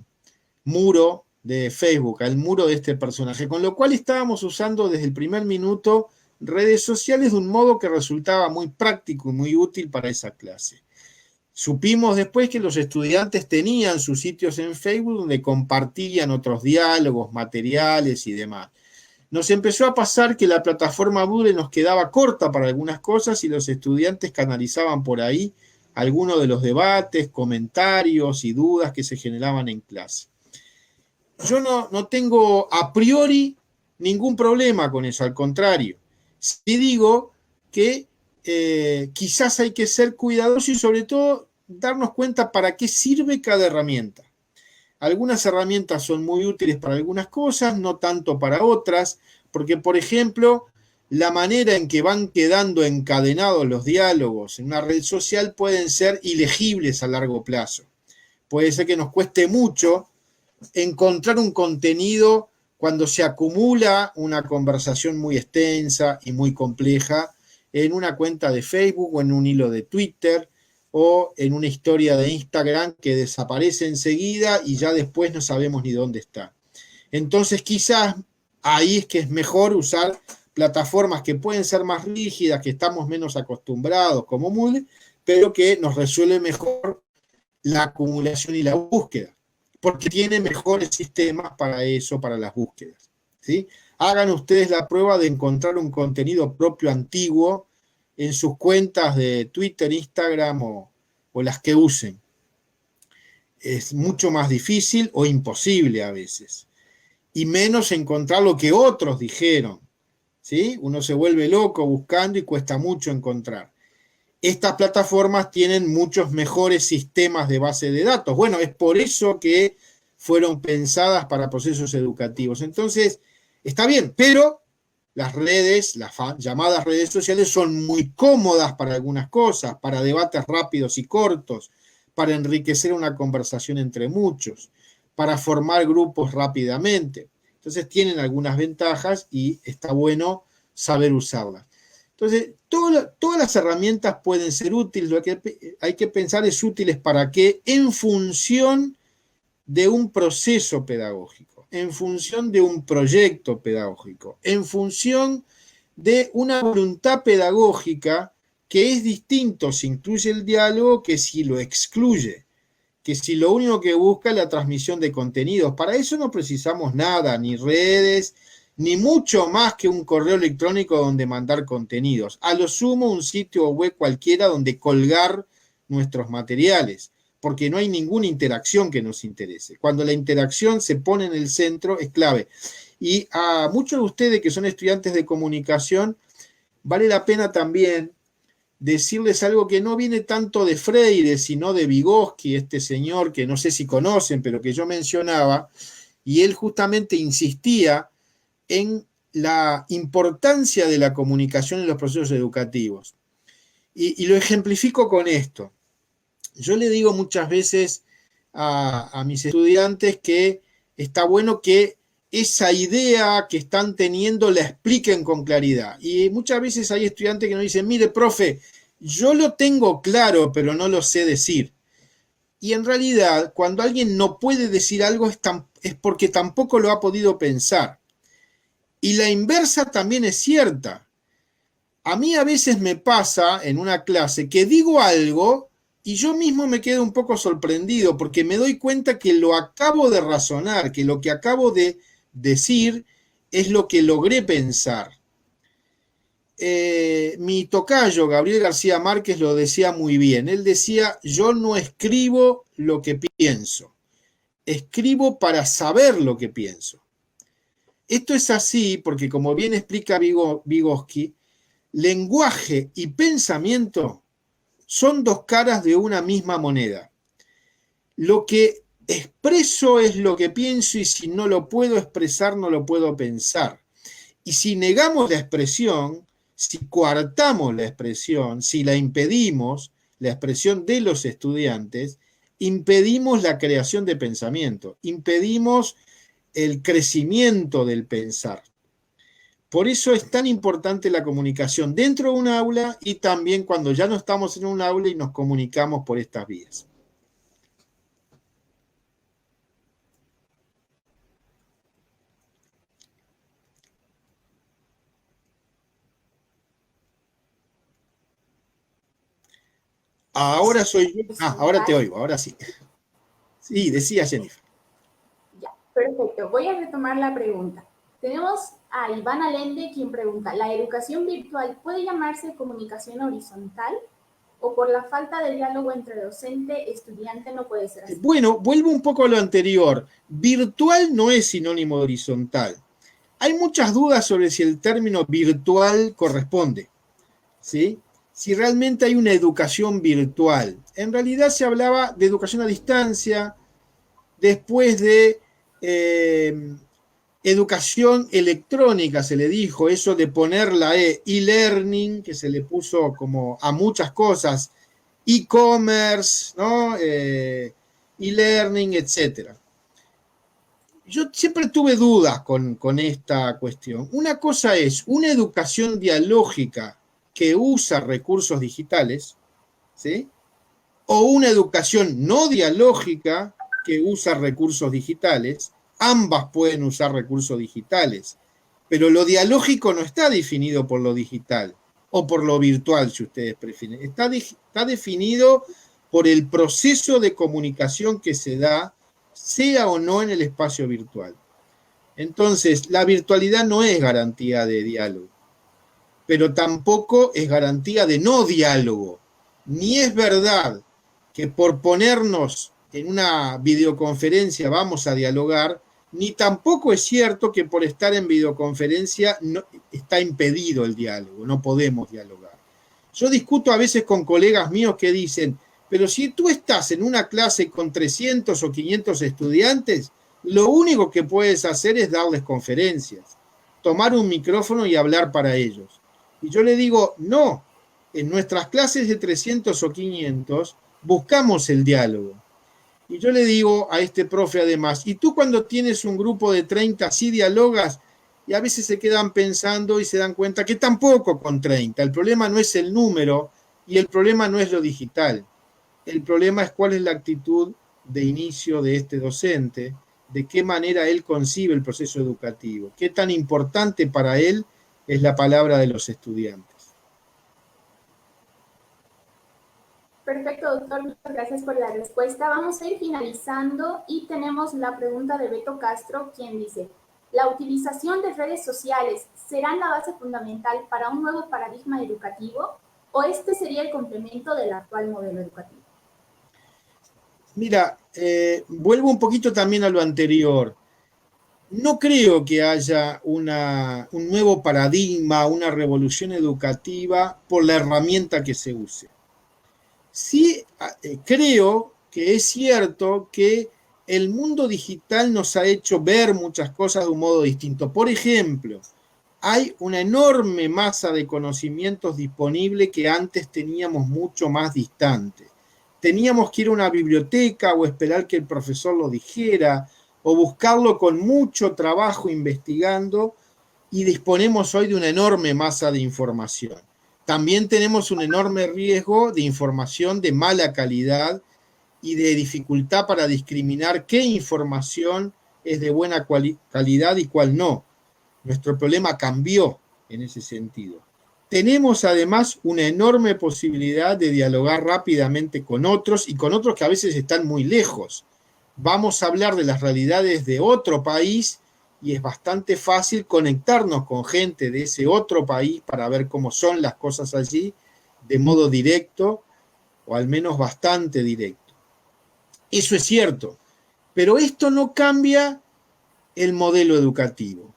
muro de Facebook, al muro de este personaje, con lo cual estábamos usando desde el primer minuto redes sociales de un modo que resultaba muy práctico y muy útil para esa clase. Supimos después que los estudiantes tenían sus sitios en Facebook donde compartían otros diálogos, materiales y demás. Nos empezó a pasar que la plataforma Moodle nos quedaba corta para algunas cosas y los estudiantes canalizaban por ahí algunos de los debates, comentarios y dudas que se generaban en clase. Yo no tengo a priori ningún problema con eso, al contrario. Sí digo que quizás hay que ser cuidadosos y sobre todo darnos cuenta para qué sirve cada herramienta. Algunas herramientas son muy útiles para algunas cosas, no tanto para otras, porque, por ejemplo, la manera en que van quedando encadenados los diálogos en una red social pueden ser ilegibles a largo plazo. Puede ser que nos cueste mucho encontrar un contenido cuando se acumula una conversación muy extensa y muy compleja en una cuenta de Facebook o en un hilo de Twitter, o en una historia de Instagram que desaparece enseguida y ya después no sabemos ni dónde está. Entonces quizás ahí es que es mejor usar plataformas que pueden ser más rígidas, que estamos menos acostumbrados como Moodle, pero que nos resuelve mejor la acumulación y la búsqueda, porque tiene mejores sistemas para eso, para las búsquedas, ¿sí? Hagan ustedes la prueba de encontrar un contenido propio antiguo en sus cuentas de Twitter, Instagram o las que usen. Es mucho más difícil o imposible a veces. Y menos encontrar lo que otros dijeron, ¿sí? Uno se vuelve loco buscando y cuesta mucho encontrar. Estas plataformas tienen muchos mejores sistemas de base de datos. Bueno, es por eso que fueron pensadas para procesos educativos. Entonces, está bien, pero las redes, las llamadas redes sociales son muy cómodas para algunas cosas, para debates rápidos y cortos, para enriquecer una conversación entre muchos, para formar grupos rápidamente. Entonces tienen algunas ventajas y está bueno saber usarlas. Entonces, todas las herramientas pueden ser útiles, lo que hay que pensar es útiles para qué, en función de un proceso pedagógico, en función de un proyecto pedagógico, en función de una voluntad pedagógica que es distinto si incluye el diálogo que si lo excluye, que si lo único que busca es la transmisión de contenidos. Para eso no precisamos nada, ni redes, ni mucho más que un correo electrónico donde mandar contenidos. A lo sumo, un sitio web cualquiera donde colgar nuestros materiales, porque no hay ninguna interacción que nos interese. Cuando la interacción se pone en el centro, es clave. Y a muchos de ustedes que son estudiantes de comunicación, vale la pena también decirles algo que no viene tanto de Freire, sino de Vygotsky, este señor que no sé si conocen, pero que yo mencionaba, y él justamente insistía en la importancia de la comunicación en los procesos educativos. Y lo ejemplifico con esto. Yo le digo muchas veces a mis estudiantes que está bueno que esa idea que están teniendo la expliquen con claridad. Y muchas veces hay estudiantes que nos dicen, mire, profe, yo lo tengo claro, pero no lo sé decir. Y en realidad, cuando alguien no puede decir algo es porque tampoco lo ha podido pensar. Y la inversa también es cierta. A mí a veces me pasa en una clase que digo algo y yo mismo me quedo un poco sorprendido porque me doy cuenta que lo acabo de razonar, que lo que acabo de decir es lo que logré pensar. Mi tocayo, Gabriel García Márquez, lo decía muy bien. Él decía, yo no escribo lo que pienso, escribo para saber lo que pienso. Esto es así porque, como bien explica Vygotsky, lenguaje y pensamiento son dos caras de una misma moneda. Lo que expreso es lo que pienso y si no lo puedo expresar, no lo puedo pensar. Y si negamos la expresión, si coartamos la expresión, si la impedimos, la expresión de los estudiantes, impedimos la creación de pensamiento, impedimos el crecimiento del pensar. Por eso es tan importante la comunicación dentro de un aula y también cuando ya no estamos en un aula y nos comunicamos por estas vías. Ahora soy yo. Ahora te oigo, ahora sí. Sí, decía Jennifer. Ya, perfecto. Voy a retomar la pregunta. Tenemos a Iván Allende, quien pregunta, ¿la educación virtual puede llamarse comunicación horizontal? ¿O por la falta de diálogo entre docente y estudiante no puede ser así? Bueno, vuelvo un poco a lo anterior. Virtual no es sinónimo de horizontal. Hay muchas dudas sobre si el término virtual corresponde, ¿sí? Si realmente hay una educación virtual. En realidad se hablaba de educación a distancia, después de educación electrónica, se le dijo, eso de poner la e-learning, que se le puso como a muchas cosas, e-commerce, ¿no? E-learning, etc. Yo siempre tuve dudas con esta cuestión. Una cosa es una educación dialógica que usa recursos digitales, ¿sí? O una educación no dialógica que usa recursos digitales. Ambas pueden usar recursos digitales, pero lo dialógico no está definido por lo digital o por lo virtual, si ustedes prefieren. Está definido por el proceso de comunicación que se da, sea o no en el espacio virtual. Entonces, la virtualidad no es garantía de diálogo, pero tampoco es garantía de no diálogo. Ni es verdad que por ponernos en una videoconferencia vamos a dialogar, ni tampoco es cierto que por estar en videoconferencia no, está impedido el diálogo, no podemos dialogar. Yo discuto a veces con colegas míos que dicen, pero si tú estás en una clase con 300 o 500 estudiantes, lo único que puedes hacer es darles conferencias, tomar un micrófono y hablar para ellos. Y yo le digo, no, en nuestras clases de 300 o 500 buscamos el diálogo. Y yo le digo a este profe además, ¿y tú cuando tienes un grupo de 30 sí dialogas? Y a veces se quedan pensando y se dan cuenta que tampoco con 30. El problema no es el número y el problema no es lo digital. El problema es cuál es la actitud de inicio de este docente, de qué manera él concibe el proceso educativo, qué tan importante para él es la palabra de los estudiantes. Perfecto, doctor. Muchas gracias por la respuesta. Vamos a ir finalizando y tenemos la pregunta de Beto Castro, quien dice, ¿la utilización de redes sociales será la base fundamental para un nuevo paradigma educativo o este sería el complemento del actual modelo educativo? Mira, vuelvo un poquito también a lo anterior. No creo que haya un nuevo paradigma, una revolución educativa por la herramienta que se use. Sí, creo que es cierto que el mundo digital nos ha hecho ver muchas cosas de un modo distinto. Por ejemplo, hay una enorme masa de conocimientos disponible que antes teníamos mucho más distante. Teníamos que ir a una biblioteca o esperar que el profesor lo dijera o buscarlo con mucho trabajo investigando, y disponemos hoy de una enorme masa de información. También tenemos un enorme riesgo de información de mala calidad y de dificultad para discriminar qué información es de buena calidad y cuál no. Nuestro problema cambió en ese sentido. Tenemos además una enorme posibilidad de dialogar rápidamente con otros y con otros que a veces están muy lejos. Vamos a hablar de las realidades de otro país y es bastante fácil conectarnos con gente de ese otro país para ver cómo son las cosas allí de modo directo o al menos bastante directo. Eso es cierto, pero esto no cambia el modelo educativo.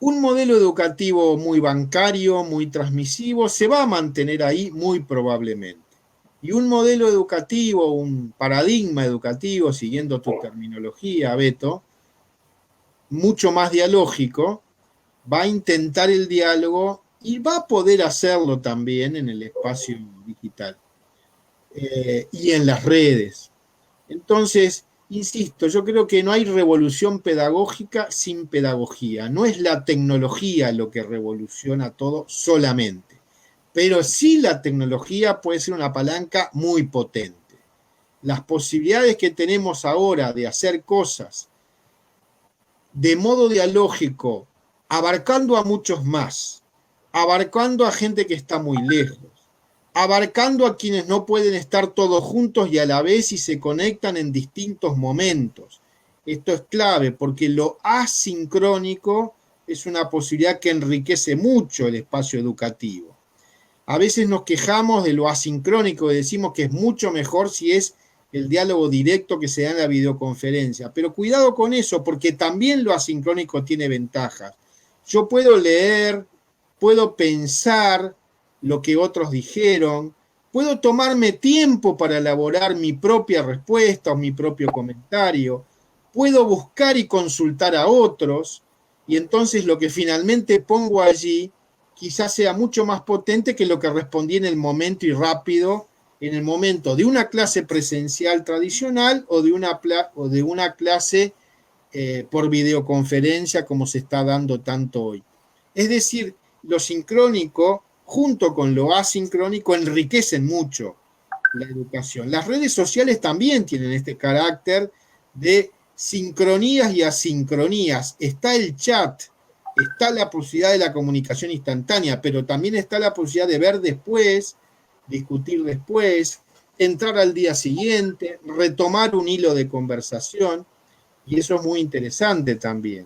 Un modelo educativo muy bancario, muy transmisivo, se va a mantener ahí muy probablemente. Y un modelo educativo, un paradigma educativo, siguiendo tu terminología, Beto, mucho más dialógico, va a intentar el diálogo y va a poder hacerlo también en el espacio digital y en las redes. Entonces, insisto, yo creo que no hay revolución pedagógica sin pedagogía. No es la tecnología lo que revoluciona todo solamente, pero sí la tecnología puede ser una palanca muy potente. Las posibilidades que tenemos ahora de hacer cosas de modo dialógico, abarcando a muchos más, abarcando a gente que está muy lejos, abarcando a quienes no pueden estar todos juntos y a la vez y se conectan en distintos momentos. Esto es clave porque lo asincrónico es una posibilidad que enriquece mucho el espacio educativo. A veces nos quejamos de lo asincrónico y decimos que es mucho mejor si es el diálogo directo que se da en la videoconferencia. Pero cuidado con eso, porque también lo asincrónico tiene ventajas. Yo puedo leer, puedo pensar lo que otros dijeron, puedo tomarme tiempo para elaborar mi propia respuesta o mi propio comentario, puedo buscar y consultar a otros, y entonces lo que finalmente pongo allí quizás sea mucho más potente que lo que respondí en el momento y rápido, en el momento de una clase presencial tradicional o de una clase por videoconferencia como se está dando tanto hoy. Es decir, lo sincrónico junto con lo asincrónico enriquecen mucho la educación. Las redes sociales también tienen este carácter de sincronías y asincronías. Está el chat, está la posibilidad de la comunicación instantánea, pero también está la posibilidad de ver después, discutir después, entrar al día siguiente, retomar un hilo de conversación, y eso es muy interesante también.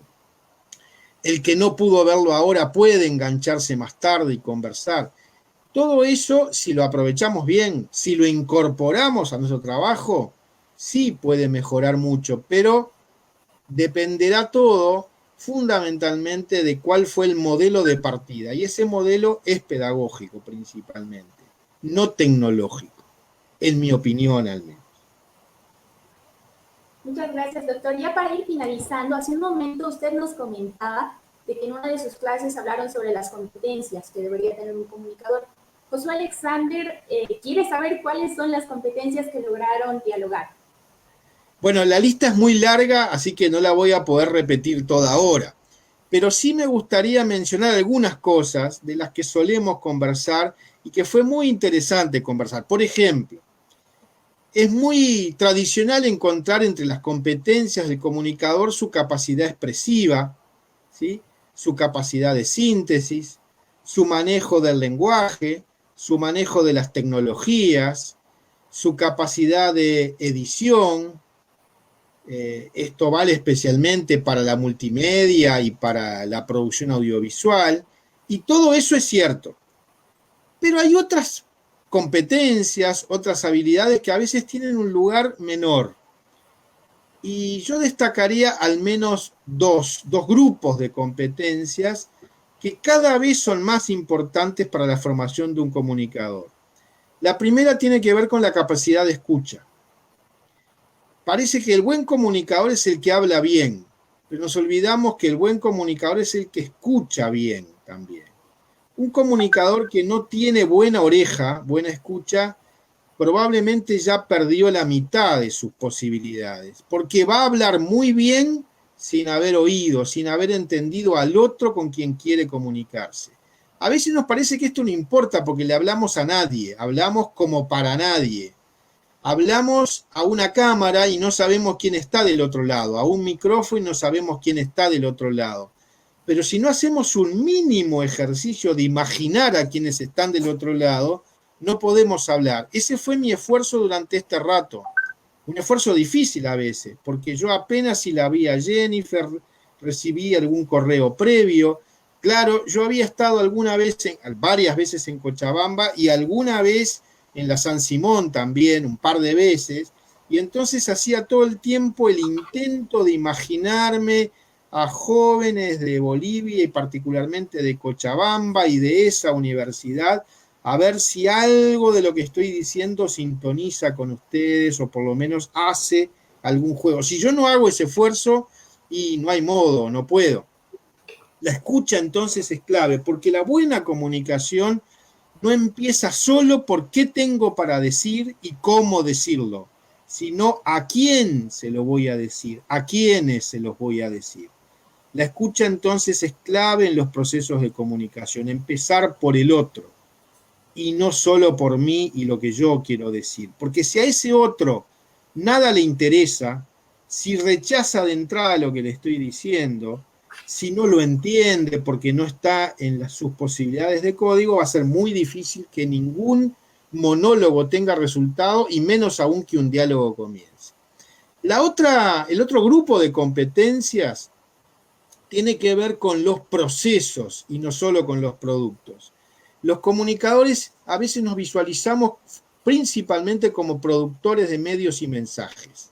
El que no pudo verlo ahora puede engancharse más tarde y conversar. Todo eso, si lo aprovechamos bien, si lo incorporamos a nuestro trabajo, sí puede mejorar mucho, pero dependerá todo fundamentalmente de cuál fue el modelo de partida. Y ese modelo es pedagógico principalmente, no tecnológico, en mi opinión al menos. Muchas gracias, doctor. Ya para ir finalizando, hace un momento usted nos comentaba de que en una de sus clases hablaron sobre las competencias que debería tener un comunicador. Josué Alexander quiere saber cuáles son las competencias que lograron dialogar. Bueno, la lista es muy larga, así que no la voy a poder repetir toda ahora, pero sí me gustaría mencionar algunas cosas de las que solemos conversar y que fue muy interesante conversar. Por ejemplo, es muy tradicional encontrar entre las competencias del comunicador su capacidad expresiva, ¿sí? Su capacidad de síntesis, su manejo del lenguaje, su manejo de las tecnologías, su capacidad de edición, Esto vale especialmente para la multimedia y para la producción audiovisual, y todo eso es cierto. Pero hay otras competencias, otras habilidades que a veces tienen un lugar menor. Y yo destacaría al menos dos grupos de competencias que cada vez son más importantes para la formación de un comunicador. La primera tiene que ver con la capacidad de escucha. Parece que el buen comunicador es el que habla bien, pero nos olvidamos que el buen comunicador es el que escucha bien también. Un comunicador que no tiene buena oreja, buena escucha, probablemente ya perdió la mitad de sus posibilidades, porque va a hablar muy bien sin haber oído, sin haber entendido al otro con quien quiere comunicarse. A veces nos parece que esto no importa porque le hablamos a nadie, hablamos como para nadie. Hablamos a una cámara y no sabemos quién está del otro lado, a un micrófono y no sabemos quién está del otro lado. Pero si no hacemos un mínimo ejercicio de imaginar a quienes están del otro lado, no podemos hablar. Ese fue mi esfuerzo durante este rato. Un esfuerzo difícil a veces, porque yo apenas si la vi a Jennifer, recibí algún correo previo. Claro, yo había estado varias veces en Cochabamba y alguna vez en la San Simón también, un par de veces, y entonces hacía todo el tiempo el intento de imaginarme a jóvenes de Bolivia y particularmente de Cochabamba y de esa universidad, a ver si algo de lo que estoy diciendo sintoniza con ustedes o por lo menos hace algún juego. Si yo no hago ese esfuerzo, y no hay modo, no puedo. La escucha entonces es clave, porque la buena comunicación no empieza solo por qué tengo para decir y cómo decirlo, sino a quién se lo voy a decir, a quiénes se los voy a decir. La escucha entonces es clave en los procesos de comunicación, empezar por el otro y no solo por mí y lo que yo quiero decir, porque si a ese otro nada le interesa, si rechaza de entrada lo que le estoy diciendo, si no lo entiende porque no está en sus posibilidades de código, va a ser muy difícil que ningún monólogo tenga resultado y menos aún que un diálogo comience. El otro grupo de competencias tiene que ver con los procesos y no solo con los productos. Los comunicadores a veces nos visualizamos principalmente como productores de medios y mensajes,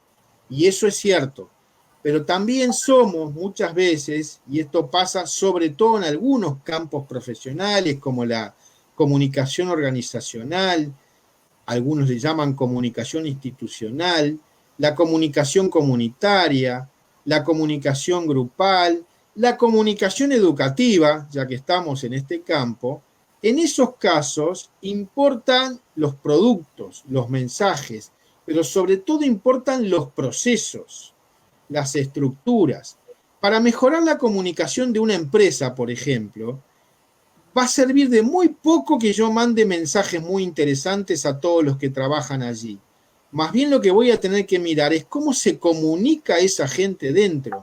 y eso es cierto. Pero también somos muchas veces, y esto pasa sobre todo en algunos campos profesionales como la comunicación organizacional, algunos le llaman comunicación institucional, la comunicación comunitaria, la comunicación grupal, la comunicación educativa, ya que estamos en este campo. En esos casos importan los productos, los mensajes, pero sobre todo importan los procesos, las estructuras. Para mejorar la comunicación de una empresa, por ejemplo, va a servir de muy poco que yo mande mensajes muy interesantes a todos los que trabajan allí. Más bien lo que voy a tener que mirar es cómo se comunica esa gente dentro.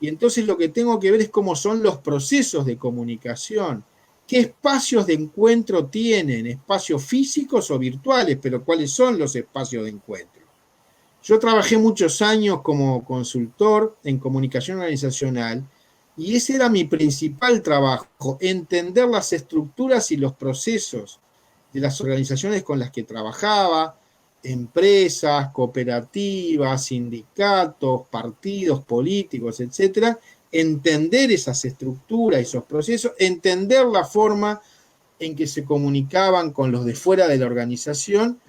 Y entonces lo que tengo que ver es cómo son los procesos de comunicación, qué espacios de encuentro tienen, espacios físicos o virtuales, pero cuáles son los espacios de encuentro. Yo trabajé muchos años como consultor en comunicación organizacional y ese era mi principal trabajo, entender las estructuras y los procesos de las organizaciones con las que trabajaba, empresas, cooperativas, sindicatos, partidos políticos, etcétera, entender esas estructuras, esos procesos, entender la forma en que se comunicaban con los de fuera de la organización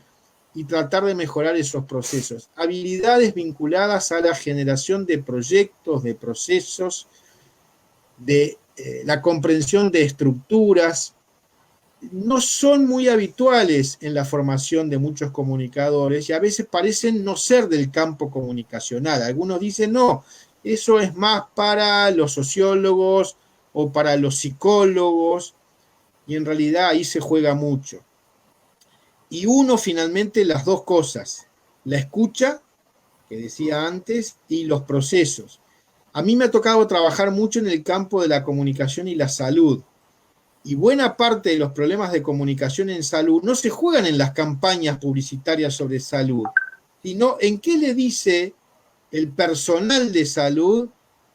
y tratar de mejorar esos procesos. Habilidades vinculadas a la generación de proyectos, de procesos, de la comprensión de estructuras, no son muy habituales en la formación de muchos comunicadores y a veces parecen no ser del campo comunicacional. Algunos dicen, no, eso es más para los sociólogos o para los psicólogos, y en realidad ahí se juega mucho. Y uno finalmente las dos cosas, la escucha, que decía antes, y los procesos. A mí me ha tocado trabajar mucho en el campo de la comunicación y la salud. Y buena parte de los problemas de comunicación en salud no se juegan en las campañas publicitarias sobre salud, sino en qué le dice el personal de salud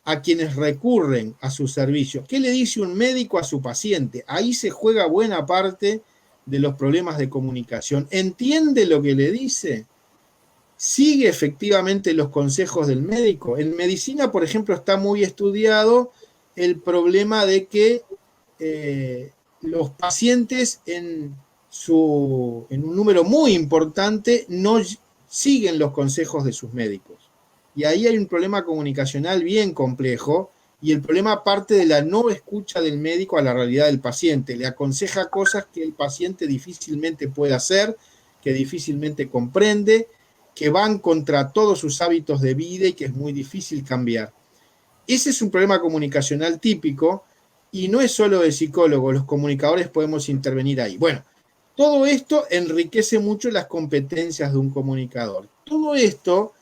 a quienes recurren a sus servicios. ¿Qué le dice un médico a su paciente? Ahí se juega buena parte de los problemas de comunicación. ¿Entiende lo que le dice? ¿Sigue efectivamente los consejos del médico? En medicina, por ejemplo, está muy estudiado el problema de que los pacientes en un número muy importante no siguen los consejos de sus médicos. Y ahí hay un problema comunicacional bien complejo, y el problema parte de la no escucha del médico a la realidad del paciente. Le aconseja cosas que el paciente difícilmente puede hacer, que difícilmente comprende, que van contra todos sus hábitos de vida y que es muy difícil cambiar. Ese es un problema comunicacional típico, y no es solo de psicólogos, los comunicadores podemos intervenir ahí. Bueno, todo esto enriquece mucho las competencias de un comunicador. Todo esto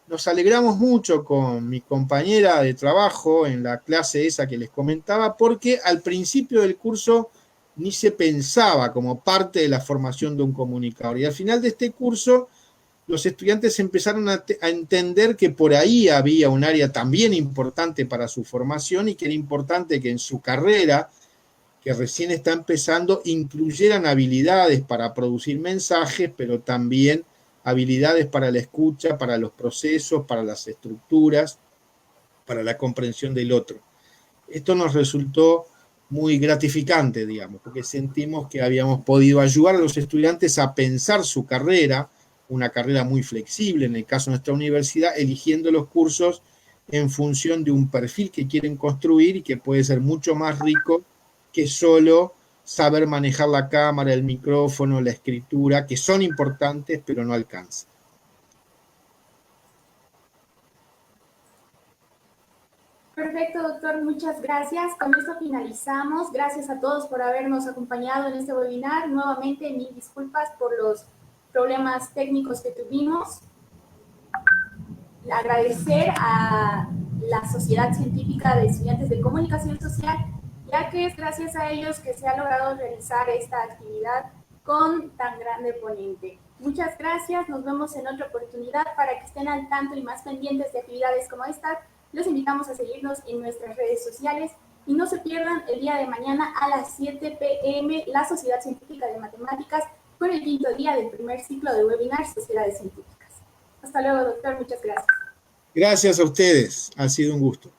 nos alegramos mucho con mi compañera de trabajo en la clase esa que les comentaba, porque al principio del curso ni se pensaba como parte de la formación de un comunicador. Y al final de este curso, los estudiantes empezaron a entender que por ahí había un área también importante para su formación, y que era importante que en su carrera, que recién está empezando, incluyeran habilidades para producir mensajes, pero también habilidades para la escucha, para los procesos, para las estructuras, para la comprensión del otro. Esto nos resultó muy gratificante, digamos, porque sentimos que habíamos podido ayudar a los estudiantes a pensar su carrera, una carrera muy flexible, en el caso de nuestra universidad, eligiendo los cursos en función de un perfil que quieren construir y que puede ser mucho más rico que solo saber manejar la cámara, el micrófono, la escritura, que son importantes, pero no alcanzan. Perfecto, doctor, muchas gracias. Con esto finalizamos. Gracias a todos por habernos acompañado en este webinar. Nuevamente, mil disculpas por los problemas técnicos que tuvimos. Agradecer a la Sociedad Científica de Estudiantes de Comunicación Social, ya que es gracias a ellos que se ha logrado realizar esta actividad con tan grande ponente. Muchas gracias, nos vemos en otra oportunidad. Para que estén al tanto y más pendientes de actividades como esta, los invitamos a seguirnos en nuestras redes sociales y no se pierdan el día de mañana a las 7 p.m. la Sociedad Científica de Matemáticas con el 5º día del primer ciclo de webinar Sociedades Científicas. Hasta luego, doctor, muchas gracias. Gracias a ustedes, ha sido un gusto.